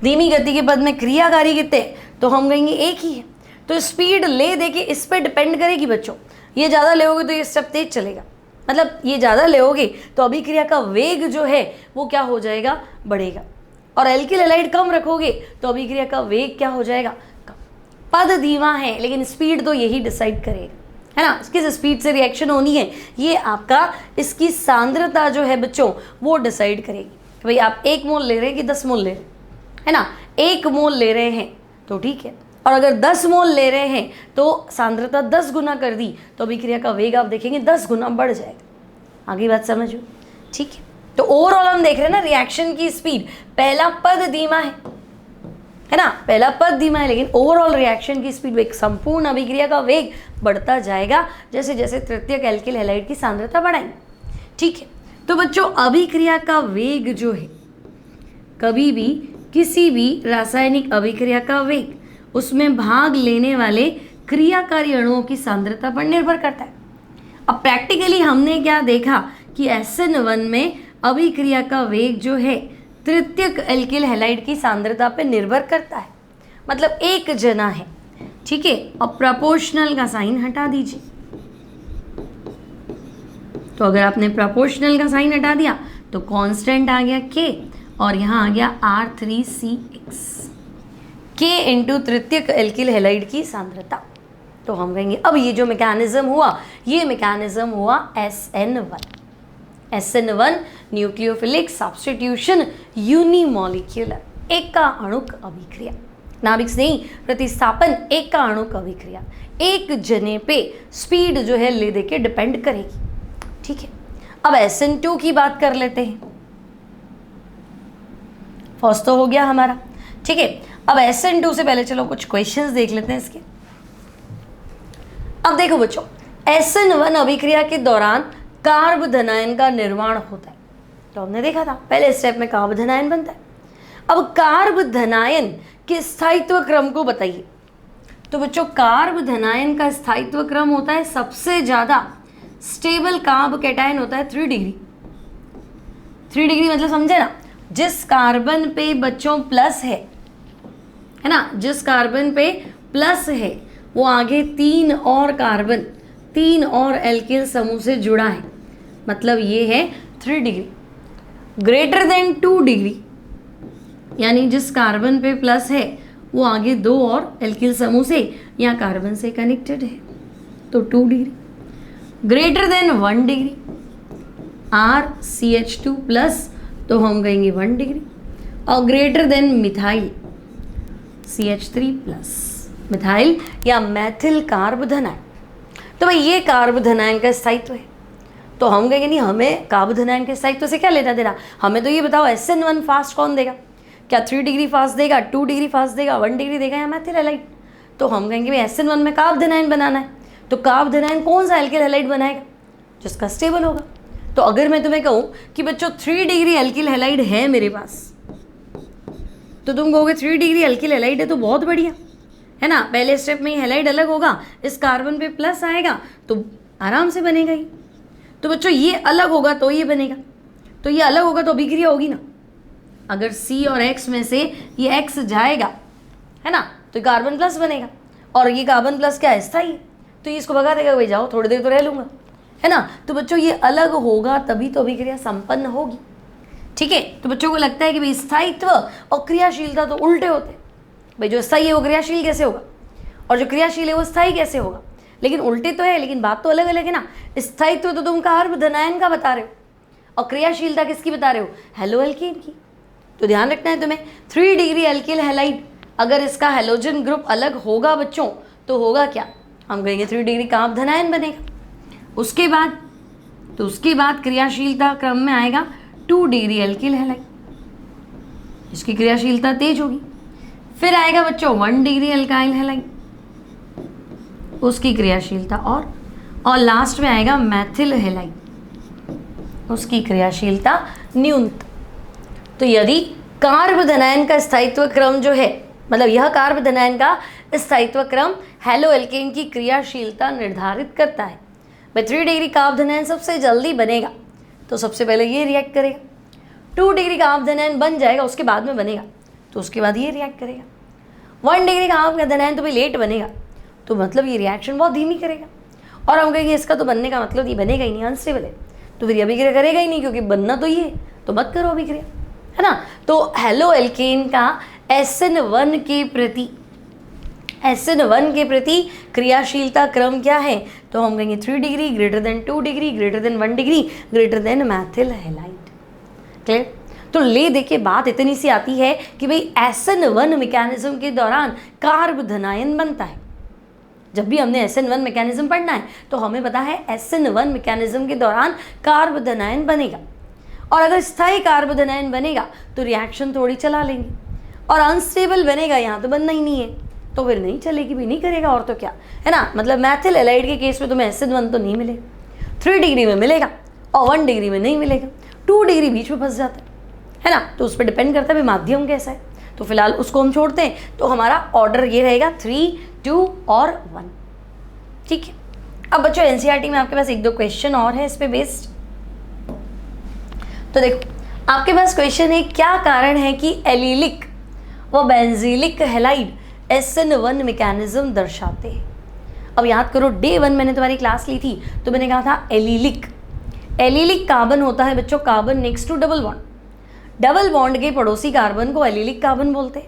धीमी गति के पद में क्रियाकारी कितने, तो हम कहेंगे एक ही है। तो स्पीड ले दे के इस पर डिपेंड करेगी बच्चों, ये ज़्यादा लेओगे तो ये स्टेप तेज चलेगा, मतलब ये ज़्यादा लेओगे तो अभिक्रिया का वेग जो है वो क्या हो जाएगा? बढ़ेगा। और एल्किल हैलाइड कम रखोगे तो अभिक्रिया का वेग क्या हो जाएगा? कम। पद धीमा है लेकिन स्पीड तो यही डिसाइड करेगा, है ना, किस स्पीड से रिएक्शन होनी है ये आपका, इसकी सांद्रता जो है बच्चों वो डिसाइड करेगी। भाई आप 1 मोल ले रहे हैं कि 10 मोल ले रहे हैं, है ना, 1 मोल ले रहे हैं तो ठीक है, और अगर 10 मोल ले रहे हैं तो सांद्रता 10 गुना कर दी तो अभिक्रिया का वेग आप देखेंगे 10 गुना बढ़ जाएगा। आगे बात समझो? ठीक है, तो ओवरऑल हम देख रहे हैं ना रिएक्शन की स्पीड, पहला पद धीमा है ना, पहला पद धीमा है लेकिन ओवरऑल रिएक्शन की स्पीड, एक संपूर्ण अभिक्रिया का वेग बढ़ता जाएगा जैसे जैसे तृतीयक एल्किल हैलाइड की सांद्रता बढ़ाएंगे। ठीक है, तो बच्चों अभिक्रिया का वेग जो है कभी भी किसी भी रासायनिक अभिक्रिया का वेग उसमें भाग लेने वाले क्रियाकारी अणुओं की सांद्रता पर निर्भर करता है। अब प्रैक्टिकली हमने क्या देखा कि SN1 में अभिक्रिया का वेग जो है तृतीयक एल्किल हैलाइड की सांद्रता पर निर्भर करता है, मतलब एक जना है। ठीक है, अब प्रोपोर्शनल का साइन हटा दीजिए। तो अगर आपने प्रोपोर्शनल का साइन हटा दिया तो कांस्टेंट आ गया K और यहाँ आ गया R3CX, K इंटू तृतीयक एल्किल हैलाइड की सांद्रता। तो हम कहेंगे अब ये जो मैकेनिज्म हुआ ये मैकेनिज्म हुआ SN1 न्यूक्लियोफिलिक सब्स्टिट्यूशन यूनिमॉलिक्यूलर, एक का अणुक अभिक्रिया, नाभिक स्नेही प्रतिस्थापन एक का अणुक अभिक्रिया, एक जने पे स्पीड जो है ले दे के डिपेंड करेगी। ठीक है, अब SN2 की बात कर लेते हैं। फर्स्ट तो हो गया हमारा। ठीक है, अब SN2 से पहले चलो कुछ क्वेश्चंस देख लेते हैं इसके। अब देखो बच्चों, SN1 अभिक्रिया के दौरान कार्ब धनायन का निर्माण होता है, तो हमने देखा था पहले स्टेप में कार्ब धनायन बनता है। अब कार्ब धनायन के स्थायित्व क्रम को बताइए। तो बच्चों कार्ब धनायन का स्थायित्व क्रम होता है, सबसे ज्यादा स्टेबल कार्ब कैटायन होता है 3 डिग्री। 3 डिग्री मतलब समझे ना, जिस कार्बन पे बच्चों प्लस है ना, जिस कार्बन पे प्लस है वो आगे 3 और कार्बन, 3 और एल्किल समूह से जुड़ा है, मतलब ये है 3 डिग्री। ग्रेटर देन 2 डिग्री यानी जिस कार्बन पे प्लस है वो आगे 2 और एल्किल समूह से या कार्बन से कनेक्टेड है, तो 2 degree. Greater than 1 degree RCH2 plus, तो हम कहेंगे 1 डिग्री। और greater than methyl CH3 plus, methyl या मैथिल कार्बोधनायन, तो भाई ये कार्बोधनायन का स्थायित्व है। तो हम कहेंगे नहीं, हमें कार्बोधनायन के स्थायित्व से क्या लेना देना, हमें तो ये बताओ SN1 फास्ट कौन देगा, क्या 3 डिग्री फास्ट देगा, 2 डिग्री फास्ट देगा, 1 डिग्री देगा या मैथिल हैलाइड। तो हम कहेंगे भाई SN1 में कार्बोधनायन बनाना है, तो कार्बोधनायन कौन सा एल्किल हैलाइड बनाएगा, जिसका स्टेबल होगा। तो अगर मैं तुम्हें कहूँ कि बच्चों 3 डिग्री एल्किल हैलाइड है मेरे पास, तो तुम कहोगे 3 डिग्री एल्किल हैलाइड है तो बहुत बढ़िया है ना, पहले स्टेप में ही हैलाइड अलग होगा, इस कार्बन पे प्लस आएगा तो आराम से बनेगा ही। तो बच्चों ये अलग होगा तो ये बनेगा, तो ये अलग होगा तो अभिक्रिया होगी ना। अगर C और X में से ये X जाएगा है ना, तो कार्बन प्लस बनेगा, और ये कार्बन प्लस क्या है, स्थायी है, तो ये इसको भगा देगा, भाई जाओ थोड़ी देर तो रह लूँगा, है ना। तो बच्चों ये अलग होगा तभी तो अभिक्रिया संपन्न होगी, ठीक है। तो बच्चों को लगता है कि भाई स्थायित्व और क्रियाशीलता तो उल्टे होते हैं, भाई जो स्थायी है वो क्रियाशील कैसे होगा और जो क्रियाशील है वो स्थायी कैसे होगा, लेकिन उल्टे तो है, लेकिन बात तो अलग अलग है ना। स्थायित्व तो तुम कार्बोधनायन का बता रहे हो और क्रियाशीलता किसकी बता रहे हो, हेलो एल्कीन की। तो ध्यान रखना है तुम्हें, 3 डिग्री एल्किल हैलाइड अगर इसका हेलोजन ग्रुप अलग होगा बच्चों तो होगा क्या, हम कहेंगे 3 डिग्री कार्बोधनायन बनेगा। उसके बाद क्रियाशीलता क्रम में आएगा 2 डिग्री एल्किल हैलाइड, इसकी क्रियाशीलता तेज होगी। फिर आएगा बच्चों 1 डिग्री एल्काइल हैलाइड, उसकी क्रियाशीलता और लास्ट में आएगा मैथिल हैलाइड, उसकी क्रियाशीलता न्यूनतम। तो यदि कार्बोधनायन का स्थायित्व क्रम जो है, मतलब यह कार्बोधनायन का स्थायित्व क्रम हेलो एल्केन की क्रियाशीलता निर्धारित करता है। भाई 3 डिग्री कार्बोधनायन सबसे जल्दी बनेगा तो सबसे पहले ये रिएक्ट करेगा, 2 डिग्री कार्बोधनायन बन जाएगा उसके बाद में बनेगा तो उसके बाद ये रिएक्ट करेगा, 1 डिग्री कार्बोधनायन तो भाई लेट बनेगा तो मतलब ये रिएक्शन बहुत धीमी करेगा, और हम कहेंगे इसका तो बनने का मतलब ये बनेगा ही नहीं, अनस्टेबल है, तो फिर अभिक्रिया करेगा ही नहीं क्योंकि बनना तो ये है, तो मत करो अभिक्रिया, है ना। तो हेलो एल्केन का SN1 के प्रति क्रियाशीलता क्रम क्या है, तो हम कहेंगे 3 degree greater than 2 degree greater than 1 degree greater than Maithil halide. Clear. तो ले देखिए बात इतनी सी आती है कि भाई SN1 मैकेनिज्म के दौरान कार्बोधनायन बनता है। जब भी हमने SN1 मैकेनिज्म पढ़ना है तो हमें पता है SN1 मैकेनिज्म के दौरान कार्बोधनायन बनेगा, और अगर स्थायी कार्बोधनायन बनेगा तो रिएक्शन थोड़ी चला लेंगे, और अनस्टेबल बनेगा यहाँ तो बनना ही नहीं है तो फिर नहीं चलेगी भी, नहीं करेगा और तो क्या, है ना। मतलब मैथिल हैलाइड के केस में तुम्हें SN1 तो नहीं मिलेगा, 3 डिग्री में मिलेगा और 1 डिग्री में नहीं मिलेगा, 2 डिग्री बीच में फंस जाता है ना। तो उस पर डिपेंड करता है माध्यम कैसा है, तो फिलहाल उसको हम छोड़ते हैं। तो हमारा ऑर्डर ये रहेगा 3, 2 और 1, ठीक है। अब बच्चों एनसीईआरटी में आपके पास 1-2 क्वेश्चन और है इस पे बेस्ड। तो देखो आपके पास क्वेश्चन है, क्या कारण है कि एलिलिक व बेंजीलिक हैलाइड SN1 मैकेनिज्म दर्शाते हैं। अब याद करो डे 1 मैंने तुम्हारी क्लास ली थी तो मैंने कहा था एलिलिक कार्बन होता है बच्चों carbon next to double bond, double bond के पड़ोसी कार्बन को एलिलिक कार्बन बोलते हैं,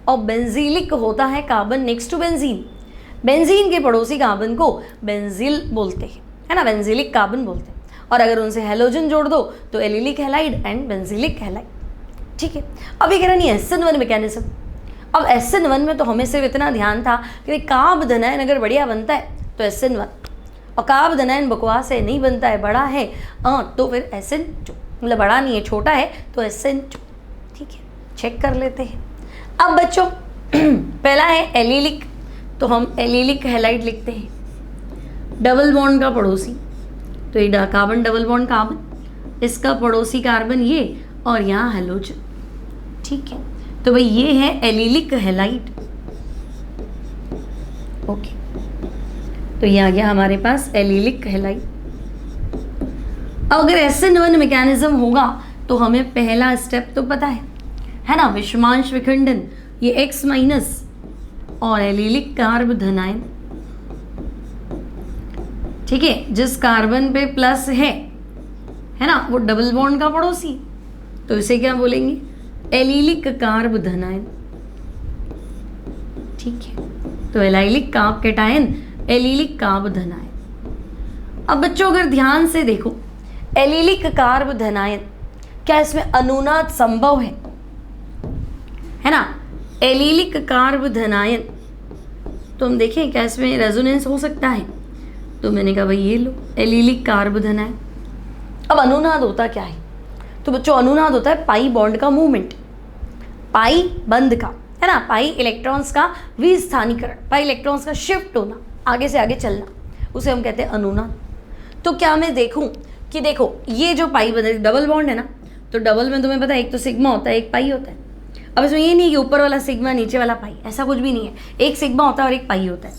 और बेंजीलिक होता है carbon next to benzene, benzene के पड़ोसी कार्बन को बेंजील बोलते हैं, है ना, बेंजीलिक कार्बन बोलते हैं। और अगर उनसे हेलोजन जोड़ दो तो allylic halide and benzylic halide, ठीक है। अब ये कह रहा नहीं SN1 मैकेनिज्म। अब SN1 में तो हमें सिर्फ इतना ध्यान था कि कार्बोधनायन अगर बढ़िया बनता है तो SN1, और कार्बोधनायन बकवास है, नहीं बनता है, बड़ा है तो फिर SN2, मतलब बड़ा नहीं है छोटा है तो SN2, ठीक है। चेक कर लेते हैं। अब बच्चों पहला है एलिलिक, तो हम एलिलिक हैलाइड लिखते हैं, डबल बॉन्ड का पड़ोसी, तो ये कार्बन डबल बॉन्ड कार्बन, इसका पड़ोसी कार्बन ये, और यहाँ हेलोजन, ठीक है, तो भाई ये है एलिलिक हैलाइड। ओके, तो ये आ गया हमारे पास एलिलिक हैलाइड। अब अगर SN1 मैकेनिज्म होगा तो हमें पहला स्टेप तो पता है ना, विषमांश विखंडन, ये X माइनस और एलिलिक कार्ब धनायन, ठीक है, जिस कार्बन पे प्लस है ना, वो डबल बॉन्ड का पड़ोसी, तो इसे क्या बोलेंगे, एलिलिक कार्ब धनायन। ठीक है, तो allylic carbocation, allylic carbo धनायन। अब बच्चों अगर ध्यान से देखो, एलिलिक कार्ब धनायन, क्या इसमें अनुनाद संभव है ना, एलिलिक कार्ब धनायन, तो हम देखें क्या इसमें रेजोनेंस हो सकता है, तो मैंने कहा भाई ये लो एलिलिक कार्ब धनायन। अब अनुनाद होता क्या है, तो बच्चों अनुनाद होता है पाई बॉन्ड का मूवमेंट, पाई बंध का, है ना, पाई इलेक्ट्रॉन्स का विस्थानीकरण, पाई इलेक्ट्रॉन्स का शिफ्ट होना, आगे से आगे चलना, उसे हम कहते हैं अनुनाद। तो क्या मैं देखूं कि देखो ये जो पाई बंध, डबल बॉन्ड है ना, तो डबल में तुम्हें पता है एक तो सिग्मा होता है, एक पाई होता है। अब इसमें ये नहीं है कि ऊपर वाला सिग्मा नीचे वाला पाई, ऐसा कुछ भी नहीं है, एक सिग्मा होता है और एक पाई होता है।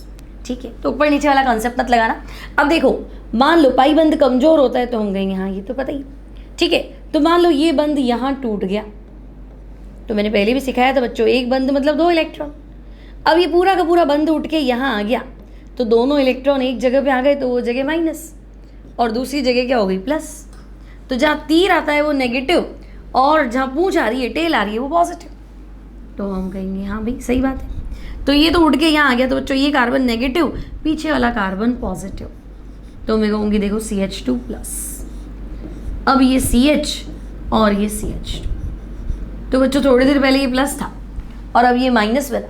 ठीक है, तो ऊपर नीचे वाला कॉन्सेप्ट मत लगाना। अब देखो मान लो पाई बंध कमजोर होता है तो हम कहेंगे हाँ ये तो पता ही, ठीक है, तो मान लो ये बंध यहाँ टूट गया, तो मैंने पहले भी सिखाया था बच्चों, एक बंध मतलब 2 इलेक्ट्रॉन। अब ये पूरा का पूरा बंध उठ के यहाँ आ गया, तो दोनों इलेक्ट्रॉन एक जगह पे आ गए, तो वो जगह माइनस और दूसरी जगह क्या हो गई प्लस। तो जहाँ तीर आता है वो नेगेटिव और जहाँ पूंछ आ रही है, टेल आ रही है, वो पॉजिटिव, तो हम कहेंगे हाँ भाई सही बात है। तो ये तो उठ के यहाँ आ गया, तो बच्चों ये कार्बन नेगेटिव, पीछे वाला कार्बन पॉजिटिव, तो मैं कहूँगी देखो CH2 प्लस। अब ये CH और ये CH2, तो बच्चों थोड़ी देर पहले ये प्लस था और अब ये माइनस बना,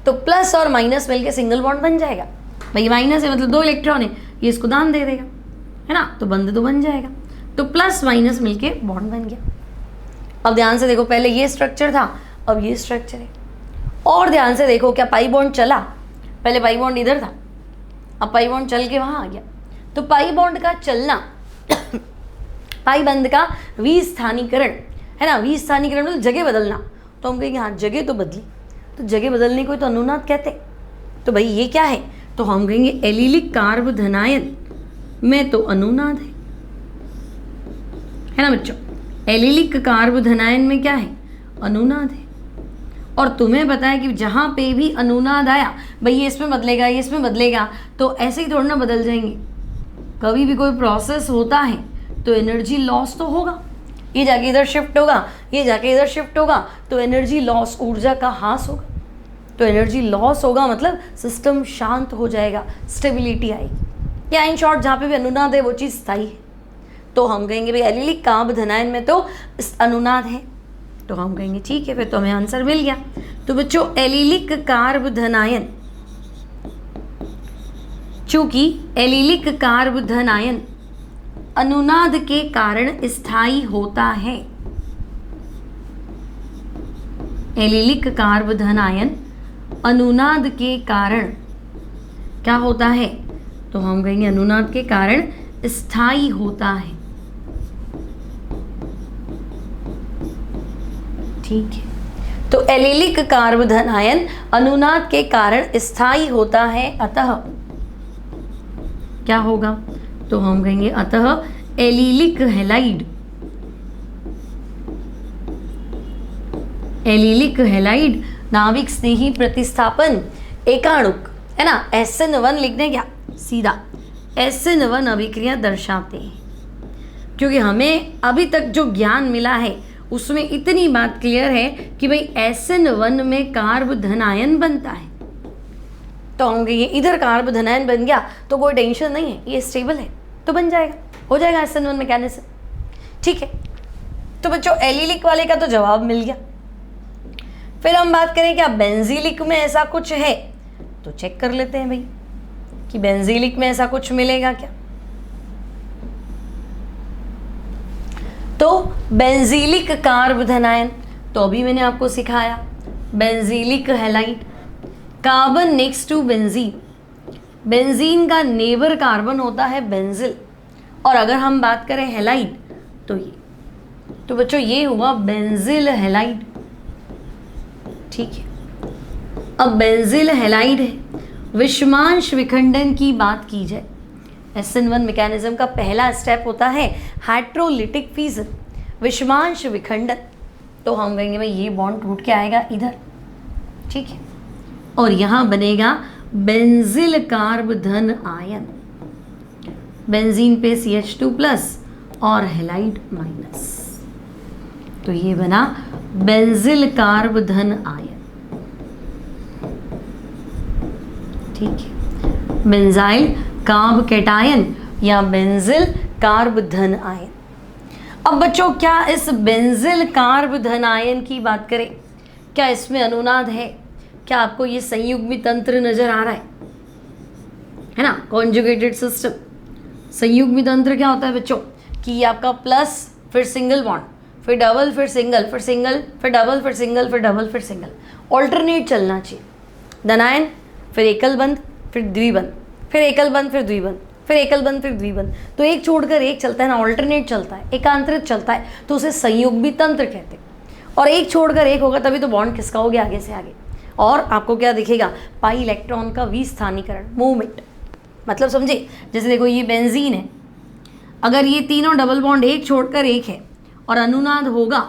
तो प्लस और माइनस मिल के सिंगल बॉन्ड बन जाएगा। भाई माइनस है मतलब 2 इलेक्ट्रॉन है, ये इसको दान दे देगा, है ना, तो बंध तो बन जाएगा, तो प्लस माइनस मिलके बॉन्ड बन गया। अब ध्यान से देखो, पहले ये स्ट्रक्चर था, अब ये स्ट्रक्चर है, और ध्यान से देखो क्या पाई बॉन्ड चला, पहले पाई बॉन्ड इधर था, अब पाई बॉन्ड चल के वहाँ आ गया, तो पाई बॉन्ड का चलना पाई बंध का विस्थानीकरण, है ना, विस्थानीकरण मतलब जगह बदलना, तो हम कहेंगे हाँ जगह तो बदली, तो जगह बदलने को तो अनुनाद कहते। तो भाई ये क्या है, तो हम कहेंगे एलिलिक कार्ब धनायन में तो अनुनाद है ना बच्चों, एलिलिक कार्ब धनायन में क्या है, अनुनाद है। और तुम्हें पता है कि जहाँ पे भी अनुनाद आया, भाई ये इसमें बदलेगा, ये इसमें बदलेगा, तो ऐसे ही थोड़ा ना बदल जाएंगे, कभी भी कोई प्रोसेस होता है तो एनर्जी लॉस तो होगा, ये जाके इधर शिफ्ट होगा, ये जाके इधर शिफ्ट होगा, तो एनर्जी लॉस, ऊर्जा का ह्रास होगा, तो एनर्जी लॉस होगा मतलब सिस्टम शांत हो जाएगा, स्टेबिलिटी आएगी, या इन शॉर्ट जहाँ पे भी अनुनाद है वो चीज़ स्थायी है। तो हम कहेंगे भाई एलिलिक कार्ब धनायन में तो अनुनाद है, तो हम कहेंगे ठीक है, फिर तो हमें आंसर मिल गया। तो बच्चों एलिलिक कार्ब धनायन, चूंकि एलिलिक कार्ब धनायन अनुनाद के कारण स्थायी होता है, एलिलिक कार्ब धनायन अनुनाद के कारण क्या होता है, तो हम कहेंगे अनुनाद के कारण स्थायी होता है। ठीक है, तो एलिलिक कार्ब धनायन अनुनाद के कारण स्थायी होता है, अतः क्या होगा, तो हम कहेंगे अतः एलिलिक हैलाइड, एलिलिक हैलाइड नाविक स्नेही प्रतिस्थापन एकाणुक, है ना, SN1 लिखने क्या सीधा SN1 अभिक्रिया दर्शाते हैं। क्योंकि हमें अभी तक जो ज्ञान मिला है उसमें इतनी बात क्लियर है कि भाई SN1 में कार्ब धनायन बनता है, तो हम कहेंगे इधर कार्ब धनायन बन गया तो कोई टेंशन नहीं है, ये स्टेबल है, तो बन जाएगा, हो जाएगा SN1 मैकेनिज्म। ठीक है, तो बच्चों एलिलिक वाले का तो जवाब मिल गया। फिर हम बात करें क्या बेंजीलिक में ऐसा कुछ है, तो चेक कर लेते हैं भाई कि बेंजीलिक में ऐसा कुछ मिलेगा क्या। तो बेंजीलिक कार्ब धनायन, तो अभी मैंने आपको सिखाया benzylic halide, carbon next to benzene, benzene का नेबर कार्बन होता है बेंजिल, और अगर हम बात करें हैलाइड तो ये, तो बच्चों ये हुआ बेंजिल हैलाइड। ठीक है। अब बेंजिल हैलाइड है, विषमांश विखंडन की बात की जाए, SN1 मैकेनिज्म का पहला स्टेप होता है हाइड्रोलिटिक फ्यूजन, विषमांश विखंडन। तो हम कहेंगे भाई ये बॉन्ड टूट के आएगा इधर, ठीक है, और यहाँ बनेगा बेंजिल कार्ब धन आयन, बेंजीन पे CH2+ और हैलाइड माइनस, तो ये बना बेंजिल कार्ब धन आयन, ठीक है, बेंजाइल कार्ब कैटायन या बेंजिल कार्ब धन आयन। अब बच्चों क्या इस बेंजिल कार्ब धन आयन की बात करें, क्या इसमें अनुनाद है? क्या आपको ये संयुग्मी तंत्र नजर आ रहा है ना, कॉन्जुगेटेड सिस्टम। संयुग्मी तंत्र क्या होता है बच्चों कि ये आपका प्लस फिर सिंगल बॉन्ड, फिर डबल, फिर सिंगल, फिर सिंगल, फिर डबल, फिर सिंगल, फिर डबल, फिर सिंगल, ऑल्टरनेट चलना चाहिए। धनायन, फिर एकल बंध, फिर द्विबंध, फिर एकल बंध, फिर द्विबंध, फिर एकल बंध, फिर द्विबंध। तो एक छोड़कर एक चलता है ना, ऑल्टरनेट चलता है, एकांतरित चलता है, तो उसे संयुग्मी तंत्र कहते हैं। और एक छोड़कर एक होगा तभी तो बॉन्ड खिसका हो गया आगे से आगे। और आपको क्या दिखेगा, पाई इलेक्ट्रॉन का विस्थानीकरण, मूवमेंट। मतलब समझे, जैसे देखो ये बेंजीन है, अगर ये तीनों डबल बॉन्ड एक छोड़कर एक है और अनुनाद होगा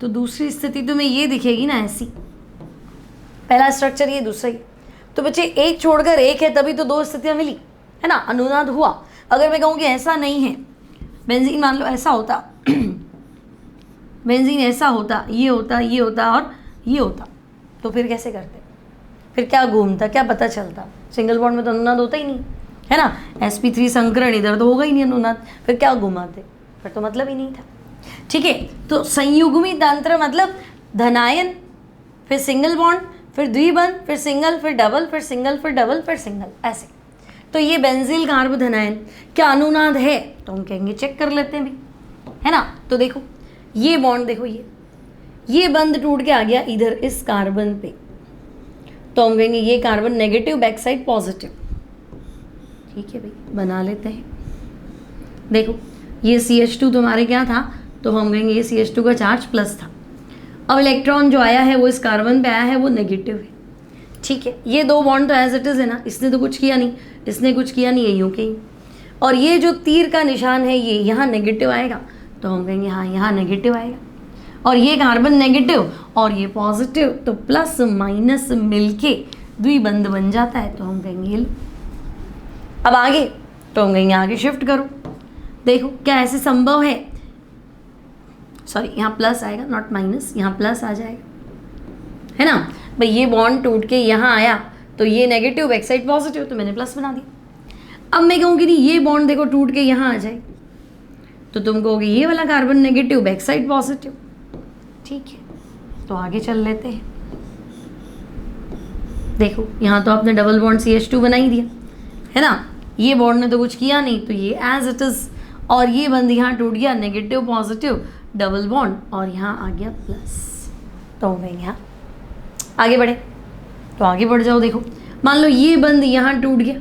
तो दूसरी स्थिति तुम्हें ये दिखेगी ना ऐसी, पहला स्ट्रक्चर ये, दूसरा ये। तो बच्चे एक छोड़कर एक है तभी तो दो स्थितियां मिली है ना, अनुनाद हुआ। अगर मैं कहूँ कि ऐसा नहीं है, बेंजीन मान लो ऐसा होता बेंजीन ऐसा होता, ये होता, ये होता और ये होता, तो फिर कैसे करते, फिर क्या घूमता, क्या पता चलता? सिंगल बॉन्ड में तो अनुनाद होता ही नहीं है ना, sp3 संकरण इधर तो होगा ही नहीं अनुनाद, फिर क्या घुमाते, फिर तो मतलब ही नहीं था। ठीक है, तो संयुग्मी तंत्र मतलब धनायन, फिर सिंगल बॉन्ड, फिर द्विबंध, फिर सिंगल, फिर डबल, फिर सिंगल, फिर डबल, फिर सिंगल, ऐसे। तो ये बेंजील कार्ब धनायन क्या अनुनाद है? तो हम कहेंगे चेक कर लेते हैं भी, है ना। तो देखो ये बॉन्ड, देखो ये बंध टूट के आ गया इधर इस कार्बन पे, तो हम कहेंगे ये carbon negative, back side positive. ठीक है भाई, बना लेते हैं। देखो ये CH2 तुम्हारे क्या था, तो हम कहेंगे ये CH2 का चार्ज प्लस था। अब इलेक्ट्रॉन जो आया है वो इस कार्बन पे आया है, वो नेगेटिव है। ठीक है, ये दो बॉन्ड तो एज इट इज़ है ना, इसने तो कुछ किया नहीं, इसने कुछ किया नहीं, ये यूं के ही। और ये जो तीर का निशान है ये यहाँ नेगेटिव आएगा, तो हम कहेंगे हाँ यहाँ नेगेटिव आएगा। और ये कार्बन नेगेटिव और ये पॉजिटिव, तो प्लस माइनस मिलके द्विबंध बन जाता है, तो हम कहेंगे लो। अब आगे, तो हम कहेंगे आगे शिफ्ट करो। देखो क्या ऐसे संभव है, सॉरी यहाँ प्लस आएगा नॉट माइनस, यहाँ प्लस आ जाएगा, है ना भाई। ये बॉन्ड टूट के यहाँ आया तो ये नेगेटिव, बैक साइड पॉजिटिव, तो मैंने प्लस बना दिया। अब मैं कहूँगी नहीं ये बॉन्ड देखो टूट के यहाँ आ जाए, तो तुम कहोगे ये वाला carbon negative, back side positive. ठीक है, तो आगे चल लेते हैं। देखो यहाँ तो आपने डबल बॉन्ड CH2 बना ही दिया है ना, ये बॉन्ड ने तो कुछ किया नहीं, तो ये एज इट इज। और ये बंद यहाँ टूट गया, नेगेटिव पॉजिटिव डबल बॉन्ड, और यहाँ आ गया प्लस। तो हो गई यहाँ, आगे बढ़े, तो आगे बढ़ जाओ। देखो मान लो ये बंद यहाँ टूट गया,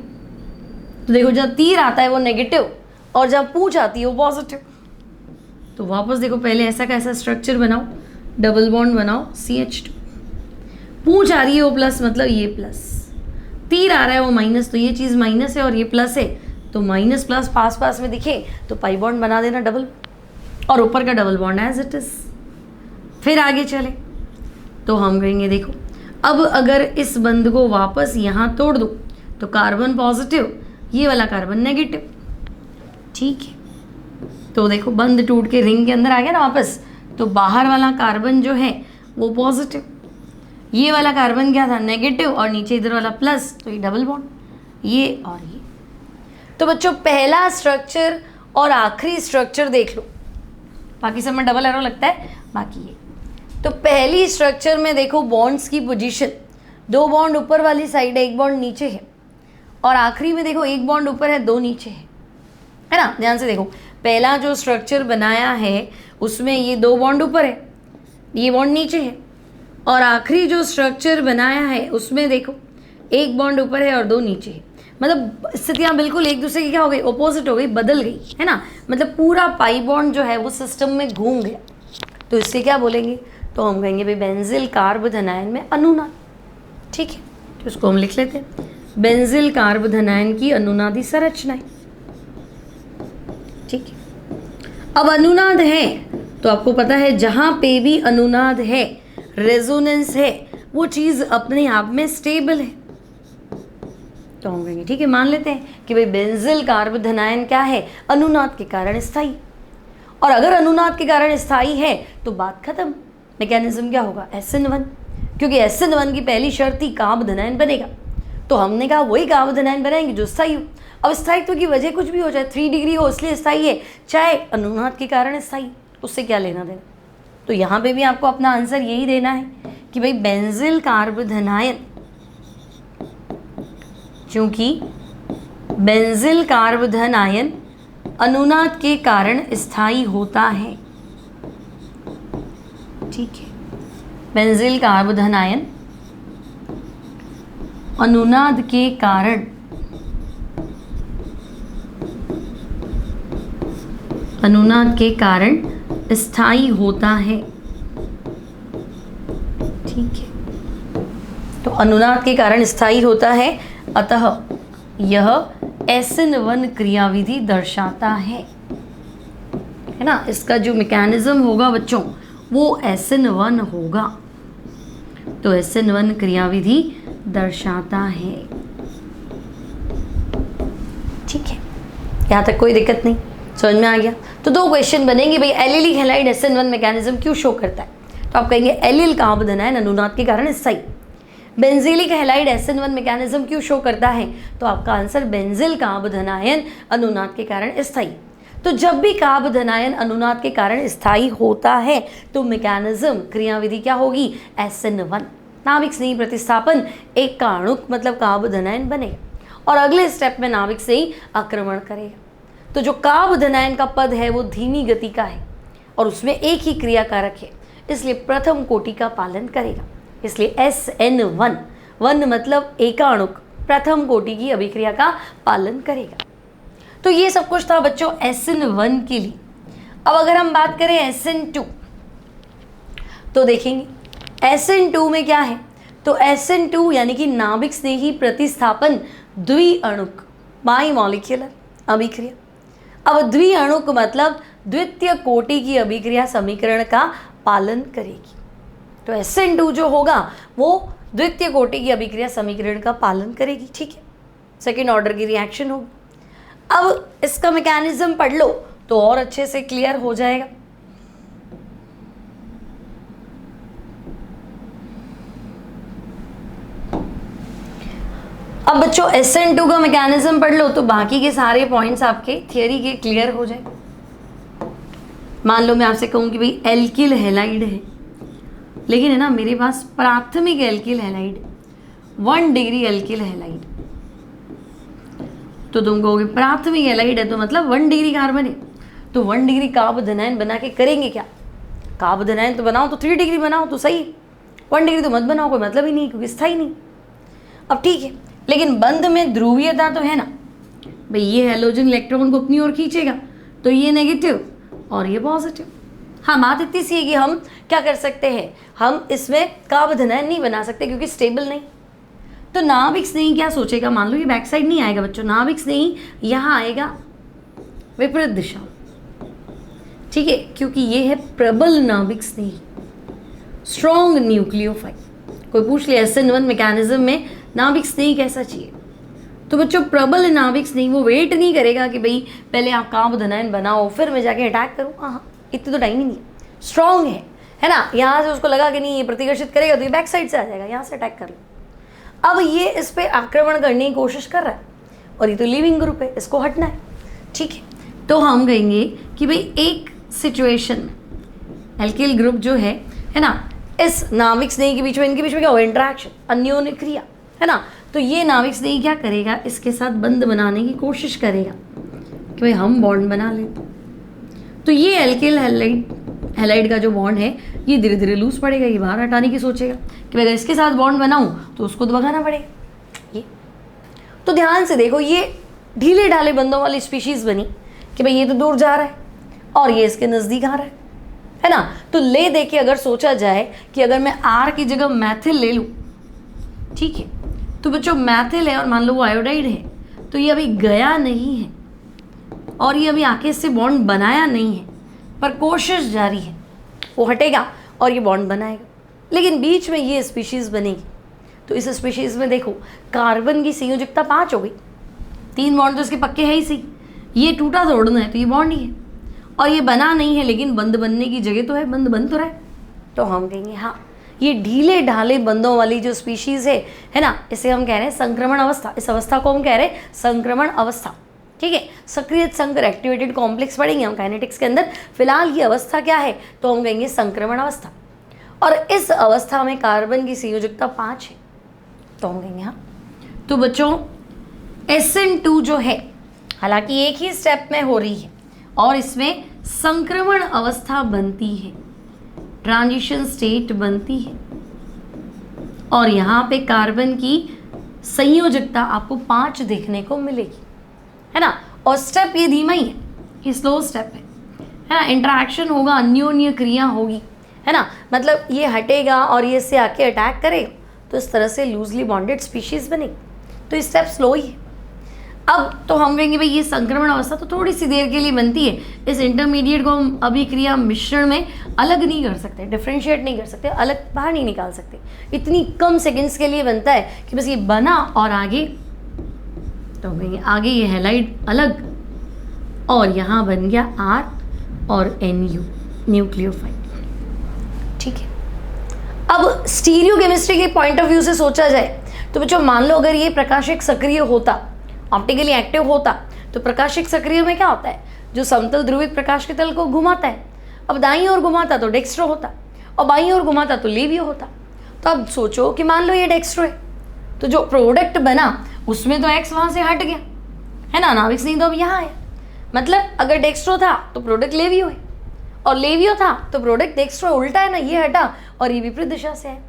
तो देखो जब तीर आता है वो नेगेटिव और जब पूंछ आती है वो पॉजिटिव। तो वापस देखो पहले ऐसा का ऐसा स्ट्रक्चर बनाओ, डबल बॉन्ड बनाओ CH2, पूंछ आ रही है वो प्लस, मतलब ये प्लस, तीर आ रहा है वो माइनस, तो ये चीज़ माइनस है और ये प्लस है, तो माइनस प्लस पास पास में दिखे तो पाई बॉन्ड बना देना डबल, और ऊपर का double bond as it is. फिर आगे चले तो हम कहेंगे देखो अब अगर इस बंध को वापस यहाँ तोड़ दो तो कार्बन पॉजिटिव, ये वाला कार्बन नेगेटिव। ठीक है, तो देखो बंध टूट के रिंग के अंदर आ गया ना वापस, तो बाहर वाला कार्बन जो है वो पॉजिटिव, ये वाला कार्बन क्या था नेगेटिव, और नीचे इधर वाला प्लस, तो ये डबल बॉन्ड, ये और ये। तो बच्चों पहला स्ट्रक्चर और आखिरी स्ट्रक्चर देख लो, बाकी सब में डबल एरो लगता है, बाकी ये। तो पहली स्ट्रक्चर में देखो बॉन्ड्स की पोजीशन, दो बॉन्ड ऊपर वाली साइड है, एक बॉन्ड नीचे है, और आखिरी में देखो एक बॉन्ड ऊपर है, दो नीचे है ना। ध्यान से देखो, पहला जो स्ट्रक्चर बनाया है उसमें ये दो बॉन्ड ऊपर है, ये बॉन्ड नीचे है, और आखिरी जो स्ट्रक्चर बनाया है उसमें देखो एक बॉन्ड ऊपर है और दो नीचे है। मतलब स्थितियाँ बिल्कुल एक दूसरे की क्या हो गई, ओपोजिट हो गई, बदल गई, है ना। मतलब पूरा पाई बॉन्ड जो है वो सिस्टम में घूम गया, तो इससे क्या बोलेंगे, तो हम कहेंगे भाई बेंजिल कार्बोधनायन में अनुनाद। ठीक है, तो उसको हम लिख लेते हैं, बेंजिल कार्बोधनायन की अनुनादी संरचनाएं। ठीक है, अब अनुनाद है तो आपको पता है जहां पे भी अनुनाद है, रेजोनेंस है, वो चीज अपने आप में स्टेबल है। तो हम कहेंगे ठीक है, मान लेते हैं कि भाई बेंजिल कार्बोधनायन क्या है, अनुनाद के कारण स्थायी। और अगर अनुनाद के कारण स्थायी है तो बात खत्म। मैकेनिज्म क्या होगा, SN1, क्योंकि SN1 की पहली शर्त ही कार्बोधनायन बनेगा। तो हमने कहा वही कार्बोधनायन बनाएंगे जो स्थायी हो। अब स्थायित्व की वजह कुछ भी हो, चाहे 3 डिग्री हो इसलिए स्थायी है, चाहे अनुनाद के कारण स्थायी, उससे क्या लेना देना। तो यहाँ पे भी आपको अपना आंसर यही देना है कि भाई बेंजिल कार्बोधनायन, क्योंकि बेंजिल कार्बोधनायन अनुनाद के कारण स्थायी होता है। ठीक है, बेंजिल कार्बोधनायन अनुनाद के कारण स्थायी होता है। ठीक है, तो अनुनाद के कारण स्थायी होता है, अतः यह SN1 क्रियाविधि दर्शाता है ना। इसका जो मैकेनिज्म होगा बच्चों वो SN1 होगा। तो SN1 क्रियाविधि दर्शाता है। ठीक है, यहाँ तक कोई दिक्कत नहीं, समझ में आ गया। तो 2 क्वेश्चन बनेंगे भाई, एलिलिक हैलाइड SN1 मैकेनिज्म क्यों शो करता है। तो आप कहेंगे एलिल कार्बोधनायन अनुनाद के कारण स्थायी। बेंजीलिक हैलाइड SN1 मैकेनिज्म क्यों शो करता है, तो आपका आंसर बेंजिल कार्बोधनायन अनुनाद के कारण स्थायी। तो जब भी कार्बोधनायन अनुनाद के कारण स्थायी होता है तो मैकेनिज्म क्रियाविधि क्या होगी, SN1, नाभिक स्नेही प्रतिस्थापन, एक का अणुक मतलब कार्बोधनायन बनेगा और अगले स्टेप में नाभिक से ही आक्रमण करेगा। तो जो कार्बोधनायन का पद है वो धीमी गति का है और उसमें एक ही क्रियाकारक है, इसलिए प्रथम कोटि का पालन करेगा। इसलिए SN1, वन मतलब एकाणुक, प्रथम कोटि की अभिक्रिया का पालन करेगा। तो ये सब कुछ था बच्चों SN1 के लिए। अब अगर हम बात करें SN2 तो देखेंगे SN2 में क्या है, तो SN2 यानी कि नाभिक स्नेही प्रतिस्थापन द्विअणुक, बाइमॉलिक्यूलर अभिक्रिया। अब द्विअणुक मतलब द्वितीय कोटि की अभिक्रिया समीकरण का पालन करेगी। तो SN2 जो होगा वो द्वितीय कोटि की अभिक्रिया समीकरण का पालन करेगी। ठीक है, सेकेंड ऑर्डर की रिएक्शन होगी। अब इसका मैकेनिज्म पढ़ लो तो और अच्छे से क्लियर हो जाएगा। अब बच्चों SN2 का मैकेनिज्म पढ़ लो तो बाकी के सारे पॉइंट्स आपके थियरी के क्लियर हो जाए। मान लो मैं आपसे कहूँ कि भाई एल्किल हैलाइड है, लेकिन है ना मेरे पास प्राथमिक alkyl halide, 1 degree alkyl halide, तो तुम कहोगे प्राथमिक हैलाइड है तो मतलब 1 डिग्री कार्बन है, तो 1 डिग्री कार्बोधनायन बना के करेंगे क्या। कार्बोधनायन तो बनाओ तो 3 डिग्री बनाओ तो सही, 1 डिग्री तो मत बनाओ, कोई मतलब ही नहीं क्योंकि स्थायी नहीं। अब ठीक है, लेकिन बंध में ध्रुवीयता तो है ना भाई, ये हैलोजन इलेक्ट्रॉन को अपनी ओर खींचेगा तो ये नेगेटिव और ये पॉजिटिव। हाँ, बात इतनी सी है कि हम क्या कर सकते हैं, हम इसमें कार्बोधनायन नहीं बना सकते क्योंकि स्टेबल नहीं। तो नाभिक स्नेही क्या सोचेगा, मान लो ये बैक साइड नहीं आएगा बच्चों, नाभिक स्नेही यहाँ आएगा विपरीत दिशा। ठीक है, क्योंकि ये है प्रबल नाभिक स्नेही, स्ट्रॉन्ग न्यूक्लियोफाइल। कोई पूछ ले SN1 मैकेनिज्म में नाभिक स्नेही कैसा चाहिए, तो बच्चों प्रबल नाभिक स्नेही वो वेट नहीं करेगा कि भाई पहले आप कार्बोधनायन बनाओ फिर मैं जाके अटैक करूँ। हाँ, इतनी तो टाइम ही नहीं है, स्ट्रॉन्ग है ना। यहाँ से उसको लगा कि नहीं ये प्रतिकर्षित करेगा तो ये बैक साइड से आ जाएगा, यहाँ से अटैक कर लो। अब ये इस पर आक्रमण करने की कोशिश कर रहा है और ये तो लिविंग ग्रुप है, इसको हटना है। ठीक है, तो हम कहेंगे कि भाई एक सिचुएशन में एल्किल ग्रुप जो है ना, इस नाभिक स्नेही के बीच में, इनके बीच में क्या होगा, इंटरेक्शन, अन्योन्य क्रिया, है ना। तो ये नाभिक स्नेही क्या करेगा, इसके साथ बंध बनाने की कोशिश करेगा कि भाई हम बॉन्ड बना लें। तो ये एल्किल हैलाइड का जो बॉन्ड है ये धीरे धीरे लूज पड़ेगा, ये बाहर हटाने की सोचेगा कि अगर इसके साथ बॉन्ड बनाऊं तो उसको तो भगाना पड़ेगा। ये तो ध्यान से देखो, ये ढीले ढाले बंधों वाली स्पीशीज बनी कि भाई ये तो दूर जा रहा है और ये इसके नज़दीक आ रहा है। है ना। तो ले दे के अगर सोचा जाए कि अगर मैं R की जगह मैथिल ले लूँ, ठीक है, तो बच्चों मैथिल है और मान लो वो आयोडाइड है, तो ये अभी गया नहीं है और ये अभी आके इससे बॉन्ड बनाया नहीं है, पर कोशिश जारी है, वो हटेगा और ये बॉन्ड बनाएगा, लेकिन बीच में ये स्पीशीज़ बनेगी। तो इस स्पीशीज़ में देखो कार्बन की संयोजकता 5 हो गई, 3 बॉन्ड तो इसके पक्के है ही सही, ये टूटा तोड़ना है तो ये बॉन्ड ही है, और ये बना नहीं है लेकिन बंद बनने की जगह तो है, बंद बन तो रहा है, तो हम कहेंगे हाँ ये ढीले ढाले बंदों वाली जो स्पीशीज़ है ना, इसे हम कह रहे हैं संक्रमण अवस्था। इस अवस्था को हम कह रहे हैं संक्रमण अवस्था, ठीक है। सक्रिय संकर एक्टिवेटेड कॉम्प्लेक्स पढ़ेंगे हम काइनेटिक्स के अंदर, फिलहाल ये अवस्था क्या है तो हम कहेंगे संक्रमण अवस्था। और इस अवस्था में कार्बन की संयोजकता 5 है, तो हम कहेंगे हाँ। तो बच्चों SN2 जो है, हालांकि एक ही स्टेप में हो रही है और इसमें संक्रमण अवस्था बनती है, ट्रांजिशन स्टेट बनती है, और यहाँ पे कार्बन की संयोजकता आपको 5 देखने को मिलेगी, है ना। और स्टेप ये धीमा ही है, ये स्लो स्टेप है ना। इंटरेक्शन होगा, अन्योन्य क्रिया होगी, है ना, मतलब ये हटेगा और ये इससे आके अटैक करेगा, तो इस तरह से लूजली बॉन्डेड स्पीशीज बनेगी, तो ये स्टेप स्लो ही है। अब तो हम कहेंगे भाई ये संक्रमण अवस्था तो थोड़ी सी देर के लिए बनती है, इस इंटरमीडिएट को हम अभिक्रिया मिश्रण में अलग नहीं कर सकते, डिफ्रेंशिएट नहीं कर सकते, अलग बाहर नहीं निकाल सकते, इतनी कम सेकेंड्स के लिए बनता है कि बस ये बना और आगे, तो हम कहेंगे आगे ये हैलाइड अलग और यहाँ बन गया R और NU न्यूक्लियोफाइल, ठीक है। अब स्टीरियो केमिस्ट्री के पॉइंट ऑफ व्यू से सोचा जाए तो बच्चों मान लो अगर ये प्रकाशिक सक्रिय होता, ऑप्टिकली एक्टिव होता, तो प्रकाशिक सक्रिय में क्या होता है, जो समतल ध्रुवित प्रकाश के तल को घुमाता है, अब दाईं ओर घुमाता तो डेक्स्ट्रो होता और बाईं ओर घुमाता तो लेवियो होता। तो अब सोचो कि मान लो ये डेक्स्ट्रो है, तो जो प्रोडक्ट बना उसमें तो एक्स वहाँ से हट गया, है ना, नाविक्स नहीं तो अब यहाँ आया, मतलब अगर डेक्स्ट्रो था तो प्रोडक्ट लेवियो है, और लेवियो था तो प्रोडक्ट डेक्स्ट्रो उल्टा है ना, ये हटा और ये विपरीत दिशा से है,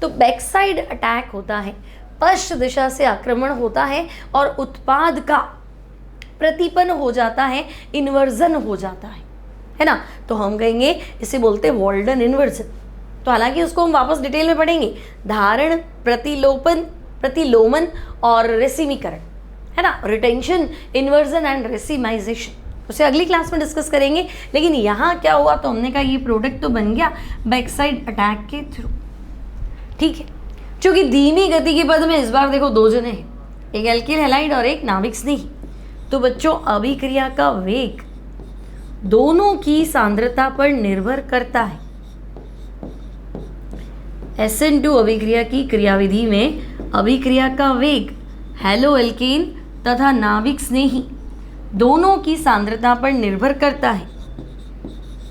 तो बैक साइड अटैक होता है, पश्च दिशा से आक्रमण होता है और उत्पाद का प्रतिपन्न हो जाता है, इन्वर्जन हो जाता है ना। तो हम कहेंगे इसे बोलते हैं वॉल्डन इन्वर्जन। तो हालांकि उसको हम वापस डिटेल में पढ़ेंगे, धारण, प्रतिलोमन और रेसिमीकरण, है ना, रिटेंशन, इन्वर्जन एंड रेसिमाइजेशन, उसे अगली क्लास में डिस्कस करेंगे। लेकिन यहाँ क्या हुआ तो हमने कहा ये प्रोडक्ट तो बन गया बैक साइड अटैक के थ्रू, ठीक है। क्योंकि धीमी गति के पद में इस बार देखो 2 जने हैं, एक एल्किल हैलाइड और एक नाविक स्नेही, तो बच्चों अभिक्रिया का वेग दोनों की सांद्रता पर निर्भर करता है। SN2 अभिक्रिया की क्रियाविधि में अभिक्रिया का वेग हैलो एल्केन तथा नाविक स्नेही दोनों की सांद्रता पर निर्भर करता है।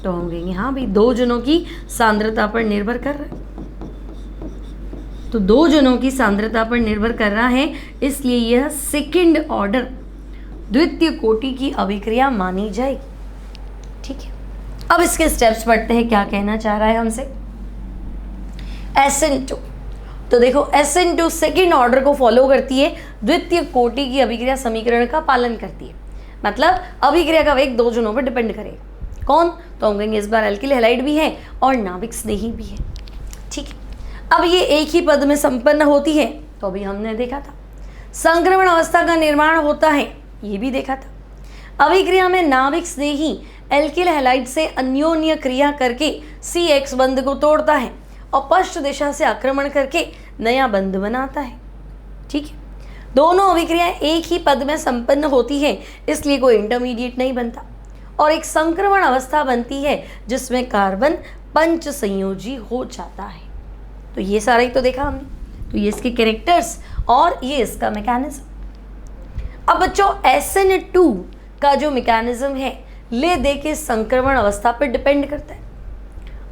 तो हम कहेंगे हाँ भाई 2 जनों की सांद्रता पर निर्भर कर रहा है, तो 2 जनों की सांद्रता पर निर्भर कर रहा है, इसलिए यह सेकंड ऑर्डर द्वितीय कोटि की अभिक्रिया मानी जाएगी, ठीक है। अब इसके स्टेप्स पढ़ते हैं, क्या कहना चाह रहा है हमसे। SN2, तो देखो SN2 सेकंड ऑर्डर को फॉलो करती है, द्वितीय कोटि की अभिक्रिया समीकरण का पालन करती है, मतलब अभिक्रिया का वेग 2 जनों पर डिपेंड करेगा। कौन, तो हम कहेंगे इस बार एल्किल हैलाइड भी है और नाविक स्नेही भी है, ठीक है। अब ये एक ही पद में संपन्न होती है, तो अभी हमने देखा था संक्रमण अवस्था का निर्माण होता है, ये भी देखा था। अभिक्रिया में नाविक स्नेही एल्किल हैलाइड से अन्योन्य क्रिया करके CX बंध को तोड़ता है और पश्च दिशा से आक्रमण करके नया बंध बनाता है, ठीक है। दोनों अभिक्रियाएं एक ही पद में संपन्न होती है, इसलिए कोई इंटरमीडिएट नहीं बनता और एक संक्रमण अवस्था बनती है जिसमें कार्बन पंच संयोजी हो जाता है। तो ये सारा ही तो देखा हमने, तो ये इसके कैरेक्टर्स और ये इसका मैकेनिज्म। अब बच्चों SN2 का जो मैकेनिज्म है ले दे के संक्रमण अवस्था पर डिपेंड करता है।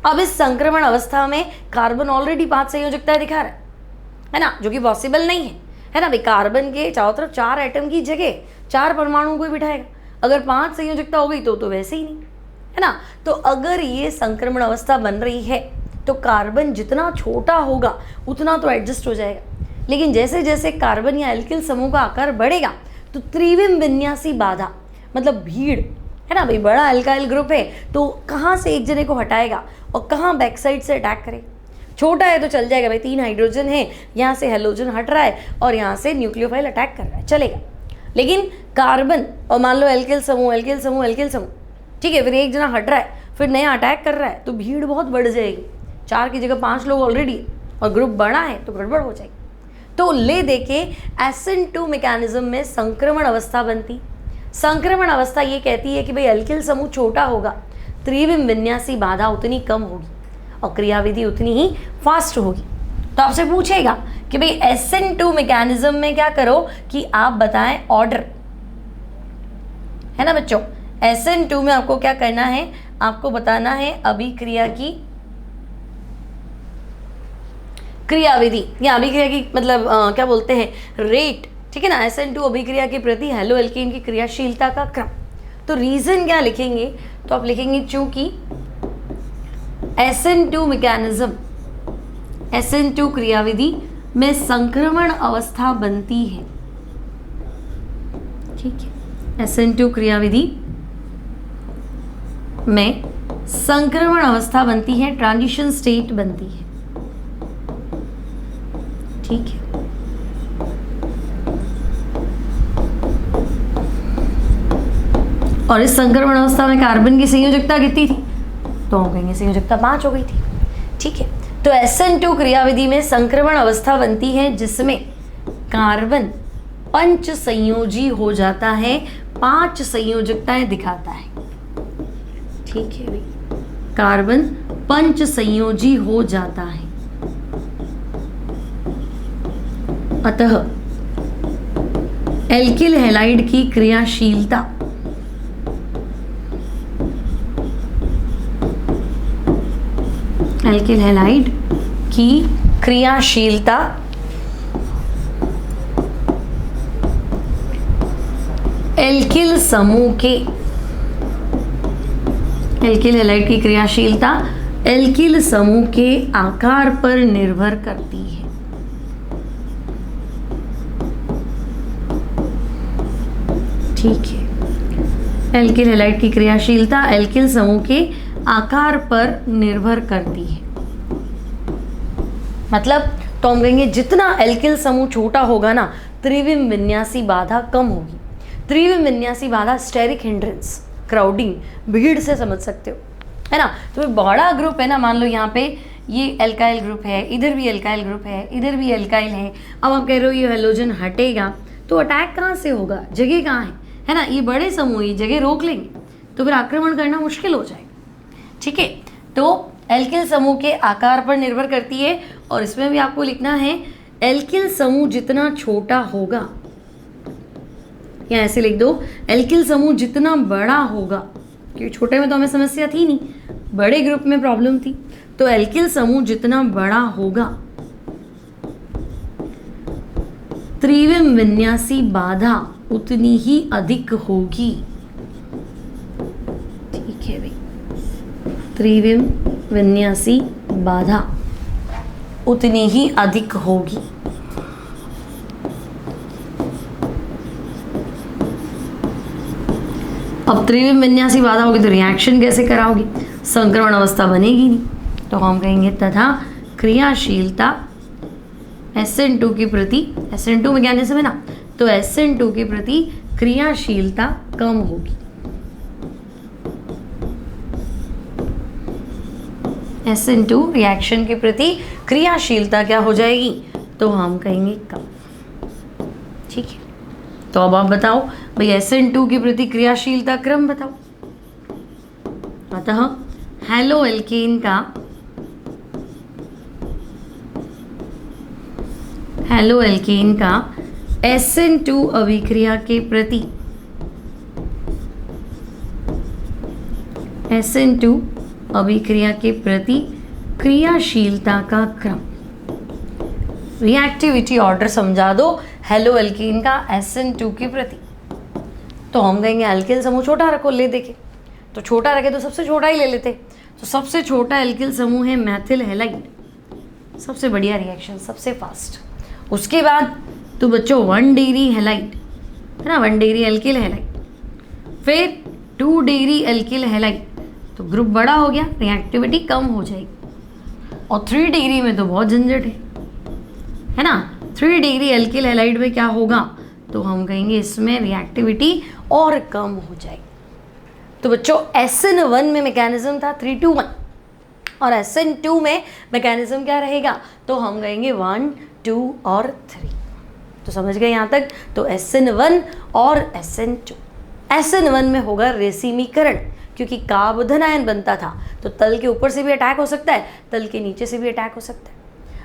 अब इस संक्रमण अवस्था में कार्बन ऑलरेडी 5 संयोजकता दिखा रहा है ना, जो कि पॉसिबल नहीं है ना भाई, कार्बन के चारों तरफ 4 एटम की जगह 4 परमाणुओं को ही बिठाएगा, अगर 5 संयोजकता हो गई तो वैसे ही नहीं, है ना। तो अगर ये संक्रमण अवस्था बन रही है तो कार्बन जितना छोटा होगा उतना तो एडजस्ट हो जाएगा, लेकिन जैसे जैसे कार्बन या एल्किल समूह का आकार बढ़ेगा तो त्रिविम विन्यासी बाधा, मतलब भीड़, है ना भाई, बड़ा अल्काइल ग्रुप है तो कहाँ से एक जने को हटाएगा और कहाँ बैक साइड से अटैक करेगा। छोटा है तो चल जाएगा भाई, 3 हाइड्रोजन है, यहाँ से हेलोजन हट रहा है और यहाँ से न्यूक्लियोफाइल अटैक कर रहा है, चलेगा। लेकिन कार्बन और मान लो एल्किल समूह एल्किल समूह एल्किल समूह, ठीक है, फिर एक जना हट रहा है, फिर नया अटैक कर रहा है, तो भीड़ बहुत बढ़ जाएगी। 4 की जगह 5 लोग ऑलरेडी और ग्रुप बड़ा है तो गड़बड़ हो जाएगी। तो ले देके SN2 मैकेनिज्म में संक्रमण अवस्था बनती। संक्रमण अवस्था ये कहती है कि भाई एल्किल समूह छोटा होगा, त्रिविम विन्यासी बाधा उतनी कम होगी और क्रियाविधि उतनी ही फास्ट होगी। तो आपसे पूछेगा कि भाई SN2 मैकेनिज्म में क्या करो कि आप बताएं ऑर्डर, है ना बच्चों। SN2 में आपको क्या करना है, आपको बताना है अभिक्रिया की क्रियाविधि या अभिक्रिया की मतलब क्या बोलते हैं रेट, ठीक है ना। SN2 अभिक्रिया के प्रति हेलो एल्केन की क्रियाशीलता का क्रम। तो रीजन क्या लिखेंगे, तो आप लिखेंगे चूंकि SN2 मैकेनिज्म SN2 क्रियाविधि में संक्रमण अवस्था बनती है, ठीक है। SN2 क्रियाविधि में संक्रमण अवस्था बनती है, ट्रांजिशन स्टेट बनती है, ठीक है। और इस संक्रमण अवस्था में कार्बन की संयोजकता कितनी थी, तो हम कहेंगे संयोजकता 5 हो गई थी, ठीक है। तो SN2 क्रियाविधि में संक्रमण अवस्था बनती है जिसमें कार्बन 5 संयोजी हो जाता है, 5 संयोजकताएं दिखाता है, ठीक है भाई। कार्बन 5 संयोजी हो जाता है, अतः एल्किल हैलाइड की क्रियाशीलता एल्किल हैलाइड की क्रियाशीलता एल्किल समूह के एल्किल हैलाइड की क्रियाशीलता एल्किल समूह के आकार पर निर्भर करती है, ठीक है। एल्किल हैलाइड की क्रियाशीलता एल्किल समूह के आकार पर निर्भर करती है, मतलब तो हम कहेंगे जितना एल्किल समूह छोटा होगा ना, त्रिविम विन्यासी बाधा कम होगी। त्रिविम विन्यासी बाधा स्टेरिक हिंड्रेंस, क्राउडिंग, भीड़ से समझ सकते हो, है ना। तो बड़ा ग्रुप है ना, मान लो यहाँ पे ये एल्काइल ग्रुप है, इधर भी एल्काइल ग्रुप है, इधर भी एल्काइल है। अब आप कह रहे हो ये हेलोजन हटेगा तो अटैक कहाँ से होगा, जगह कहाँ है ना। ये बड़े समूह ये जगह रोक लेंगे तो फिर आक्रमण करना मुश्किल हो जाएगा, ठीक है। तो एल्किल समूह के आकार पर निर्भर करती है और इसमें भी आपको लिखना है एल्किल समूह जितना छोटा होगा, या ऐसे लिख दो एल्किल समूह जितना बड़ा होगा, क्योंकि छोटे में तो हमें समस्या थी नहीं, बड़े ग्रुप में प्रॉब्लम थी। तो एल्किल समूह जितना बड़ा होगा त्रिविम विन्यासी बाधा उतनी ही अधिक होगी, ठीक है भाई। त्रिविम विन्यासी बाधा उतनी ही अधिक होगी। अब त्रिविम विन्यासी बाधा होगी तो रिएक्शन कैसे कराओगी, संक्रमण अवस्था बनेगी नहीं। तो हम कहेंगे तथा क्रियाशीलता SN2 के प्रति, SN2 मैकेनिज्म है ना, तो SN2 के प्रति क्रियाशीलता कम होगी। SN2 रिएक्शन के प्रति क्रियाशीलता क्या हो जाएगी, तो हम कहेंगे कम, ठीक है। तो अब आप बताओ भाई SN2 की प्रति क्रियाशीलता क्रम बताओ। अतः हेलो एल्केन का SN2 अभिक्रिया के प्रति SN2 अभिक्रिया के प्रति क्रियाशीलता का क्रम, रिएक्टिविटी ऑर्डर समझा दो हेलो एल्केन का SN2 के प्रति। तो हम कहेंगे एल्किल समूह छोटा रखो, ले देखे तो छोटा रखे तो सबसे छोटा ही ले लेते। तो सबसे छोटा एल्किल समूह है मैथिल हैलाइड, सबसे बढ़िया रिएक्शन, सबसे फास्ट। उसके बाद तो बच्चों 1 डिग्री हैलाइड है ना, 1 डिग्री एल्किल हैलाइड, फिर 2 डिग्री एल्किल हैलाइड, तो ग्रुप बड़ा हो गया, रिएक्टिविटी कम हो जाएगी। और 3 डिग्री में तो बहुत झंझट है ना। 3 डिग्री एल्किल हैलाइड में क्या होगा, तो हम कहेंगे इसमें रिएक्टिविटी और कम हो जाएगी। तो बच्चों SN1 में मैकेनिज्म था 3-2-1 और SN2 में मैकेनिज्म क्या रहेगा, तो हम कहेंगे 1, 2 और 3। तो समझ गए यहाँ तक। तो SN1 और SN2, SN1 में होगा रेसिमीकरण, क्योंकि कार्बोधन आयन बनता था, तो तल के ऊपर से भी अटैक हो सकता है, तल के नीचे से भी अटैक हो सकता है।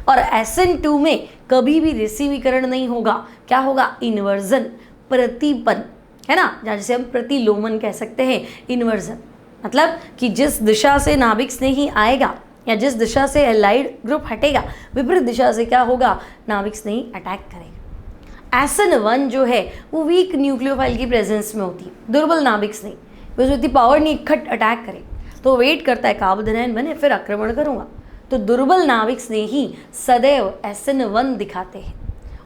और SN2 में कभी भी रेसिमीकरण नहीं होगा, क्या होगा, इन्वर्जन, प्रतिपन, है ना, जहाँ जैसे हम प्रतिलोमन कह सकते हैं, इन्वर्जन मतलब कि जिस दिशा से नाभिक स्नेही आएगा या जिस दिशा से एलाइड ग्रुप हटेगा, विपरीत दिशा से क्या होगा, नाभिक स्नेही अटैक करेगा। SN1 जो है वो वीक न्यूक्लियोफाइल की प्रेजेंस में होती है, दुर्बल नाभिक स्नेही, उसमें इतनी पावर नहीं इकट्ठ अटैक करे, तो वेट करता है कार्बोधन आयन बने फिर आक्रमण करूँगा। तो दुर्बल नाभिक स्नेही सदैव SN1 दिखाते हैं,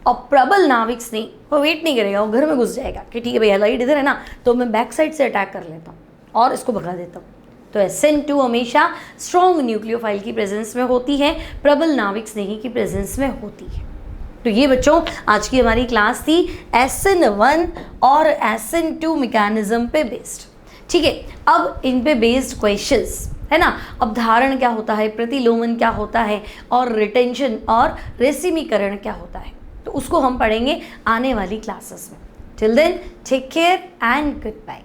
और प्रबल नाभिक स्नेही वो वेट नहीं करेगा, वो घर में घुस जाएगा कि ठीक है भाई हैलाइड इधर है ना, तो मैं बैक साइड से अटैक कर लेता हूँ और इसको भगा देता हूँ। तो SN2 हमेशा स्ट्रॉन्ग न्यूक्लियोफाइल की प्रेजेंस में होती है, प्रबल नाभिक स्नेही की प्रेजेंस में होती है। तो ये बच्चों आज की हमारी क्लास थी SN1 और SN2 मैकेनिज्म पे बेस्ड। ठीक है, अब इन पे बेस्ड क्वेश्चंस है ना, अवधारण क्या होता है, प्रतिलोमन क्या होता है, और रिटेंशन और रेसिमीकरण क्या होता है, तो उसको हम पढ़ेंगे आने वाली क्लासेस में। Till then take care and good bye.